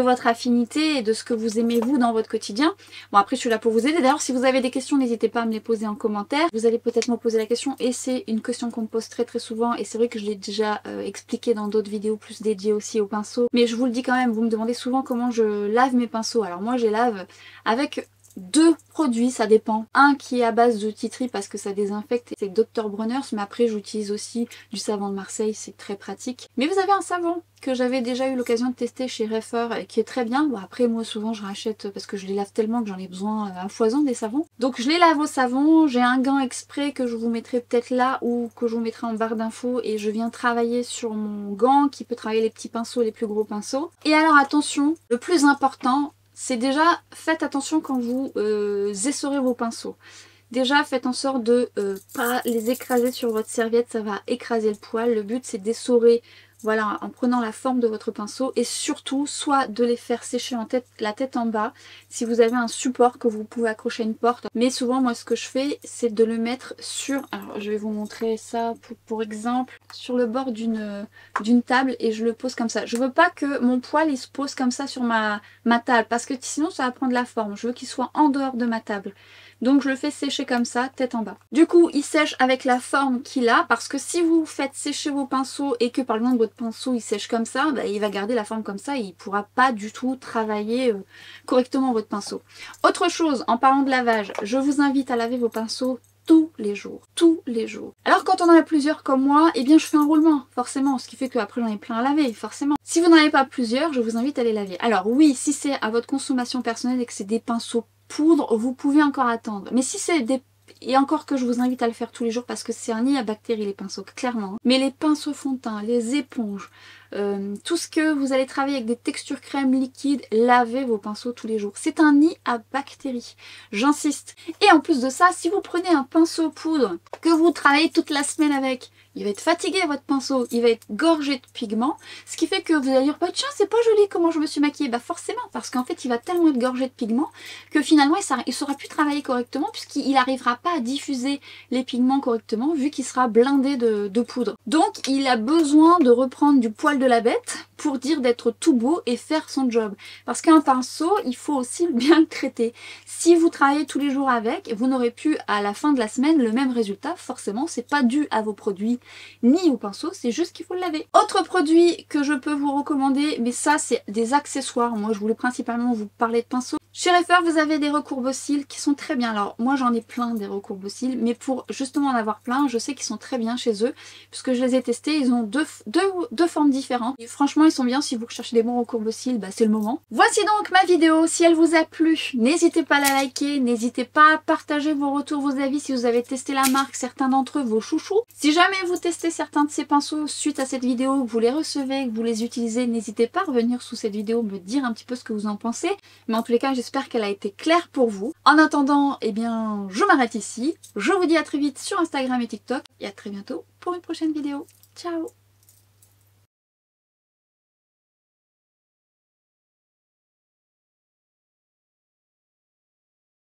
votre affinité et de ce que vous aimez vous dans votre quotidien. Bon, après je suis là pour vous aider. D'ailleurs, si vous avez des questions, n'hésitez pas à me les poser en commentaire. Vous allez peut-être me poser la question et c'est une question qu'on me pose très souvent et c'est vrai que je l'ai déjà expliqué dans d'autres vidéos plus dédiées aussi aux pinceaux. Mais je vous le dis quand même, vous me demandez souvent comment je lave mes pinceaux. Alors moi je les lave avec 2 produits, ça dépend. Un qui est à base de tea tree parce que ça désinfecte, c'est Dr. Bronner's, mais après j'utilise aussi du savon de Marseille, c'est très pratique. Mais vous avez un savon que j'avais déjà eu l'occasion de tester chez Refer et qui est très bien. Bon, après moi souvent je rachète parce que je les lave tellement que j'en ai besoin à foison des savons. Donc je les lave au savon, j'ai un gant exprès que je vous mettrai peut-être là ou que je vous mettrai en barre d'infos et je viens travailler sur mon gant qui peut travailler les petits pinceaux, les plus gros pinceaux. Et alors attention, le plus important, c'est déjà, faites attention quand vous essorez vos pinceaux. Déjà, faites en sorte de pas les écraser sur votre serviette, ça va écraser le poil. Le but, c'est d'essorer, voilà, en prenant la forme de votre pinceau et surtout, soit de les faire sécher la tête en bas, si vous avez un support que vous pouvez accrocher à une porte. Mais souvent, moi, ce que je fais, c'est de le mettre sur, alors je vais vous montrer ça pour exemple, sur le bord d'une table et je le pose comme ça. Je veux pas que mon poil, il se pose comme ça sur ma table parce que sinon, ça va prendre la forme. Je veux qu'il soit en dehors de ma table. Donc je le fais sécher comme ça, tête en bas. Du coup, il sèche avec la forme qu'il a, parce que si vous faites sécher vos pinceaux et que par exemple votre pinceau il sèche comme ça, bah, il va garder la forme comme ça et il ne pourra pas du tout travailler correctement votre pinceau. Autre chose, en parlant de lavage, je vous invite à laver vos pinceaux tous les jours, tous les jours. Alors quand on en a plusieurs comme moi, eh bien je fais un roulement, forcément, ce qui fait qu'après j'en ai plein à laver, forcément. Si vous n'en avez pas plusieurs, je vous invite à les laver. Alors oui, si c'est à votre consommation personnelle et que c'est des pinceaux poudre, vous pouvez encore attendre. Mais si c'est des... Et encore que je vous invite à le faire tous les jours parce que c'est un nid à bactéries les pinceaux, clairement. Mais les pinceaux fond de teint, les éponges, tout ce que vous allez travailler avec des textures crème liquides, lavez vos pinceaux tous les jours. C'est un nid à bactéries, j'insiste. Et en plus de ça, si vous prenez un pinceau poudre que vous travaillez toute la semaine avec, il va être fatigué votre pinceau, il va être gorgé de pigments, ce qui fait que vous allez dire bah, tiens c'est pas joli comment je me suis maquillée. Bah forcément, parce qu'en fait il va tellement être gorgé de pigments que finalement il saura plus travailler correctement puisqu'il n'arrivera pas à diffuser les pigments correctement vu qu'il sera blindé de poudre. Donc il a besoin de reprendre du poil de la bête pour dire d'être tout beau et faire son job. Parce qu'un pinceau, il faut aussi bien le traiter. Si vous travaillez tous les jours avec, vous n'aurez plus à la fin de la semaine le même résultat. Forcément, c'est pas dû à vos produits ni au pinceau, c'est juste qu'il faut le laver. Autre produit que je peux vous recommander, mais ça c'est des accessoires. Moi je voulais principalement vous parler de pinceaux. Chez Refer, vous avez des recourbe-cils qui sont très bien. Alors moi j'en ai plein des recourbe-cils, mais pour justement en avoir plein, je sais qu'ils sont très bien chez eux, puisque je les ai testés, ils ont deux formes différentes. Et franchement ils sont bien, si vous recherchez des bons recourbe-cils, bah, c'est le moment. Voici donc ma vidéo, si elle vous a plu, n'hésitez pas à la liker, n'hésitez pas à partager vos retours, vos avis si vous avez testé la marque, certains d'entre eux, vos chouchous. Si jamais vous testez certains de ces pinceaux suite à cette vidéo, que vous les recevez, que vous les utilisez, n'hésitez pas à revenir sous cette vidéo, me dire un petit peu ce que vous en pensez. Mais en tous les cas, j'espère qu'elle a été claire pour vous. En attendant, eh bien, je m'arrête ici. Je vous dis à très vite sur Instagram et TikTok. Et à très bientôt pour une prochaine vidéo. Ciao!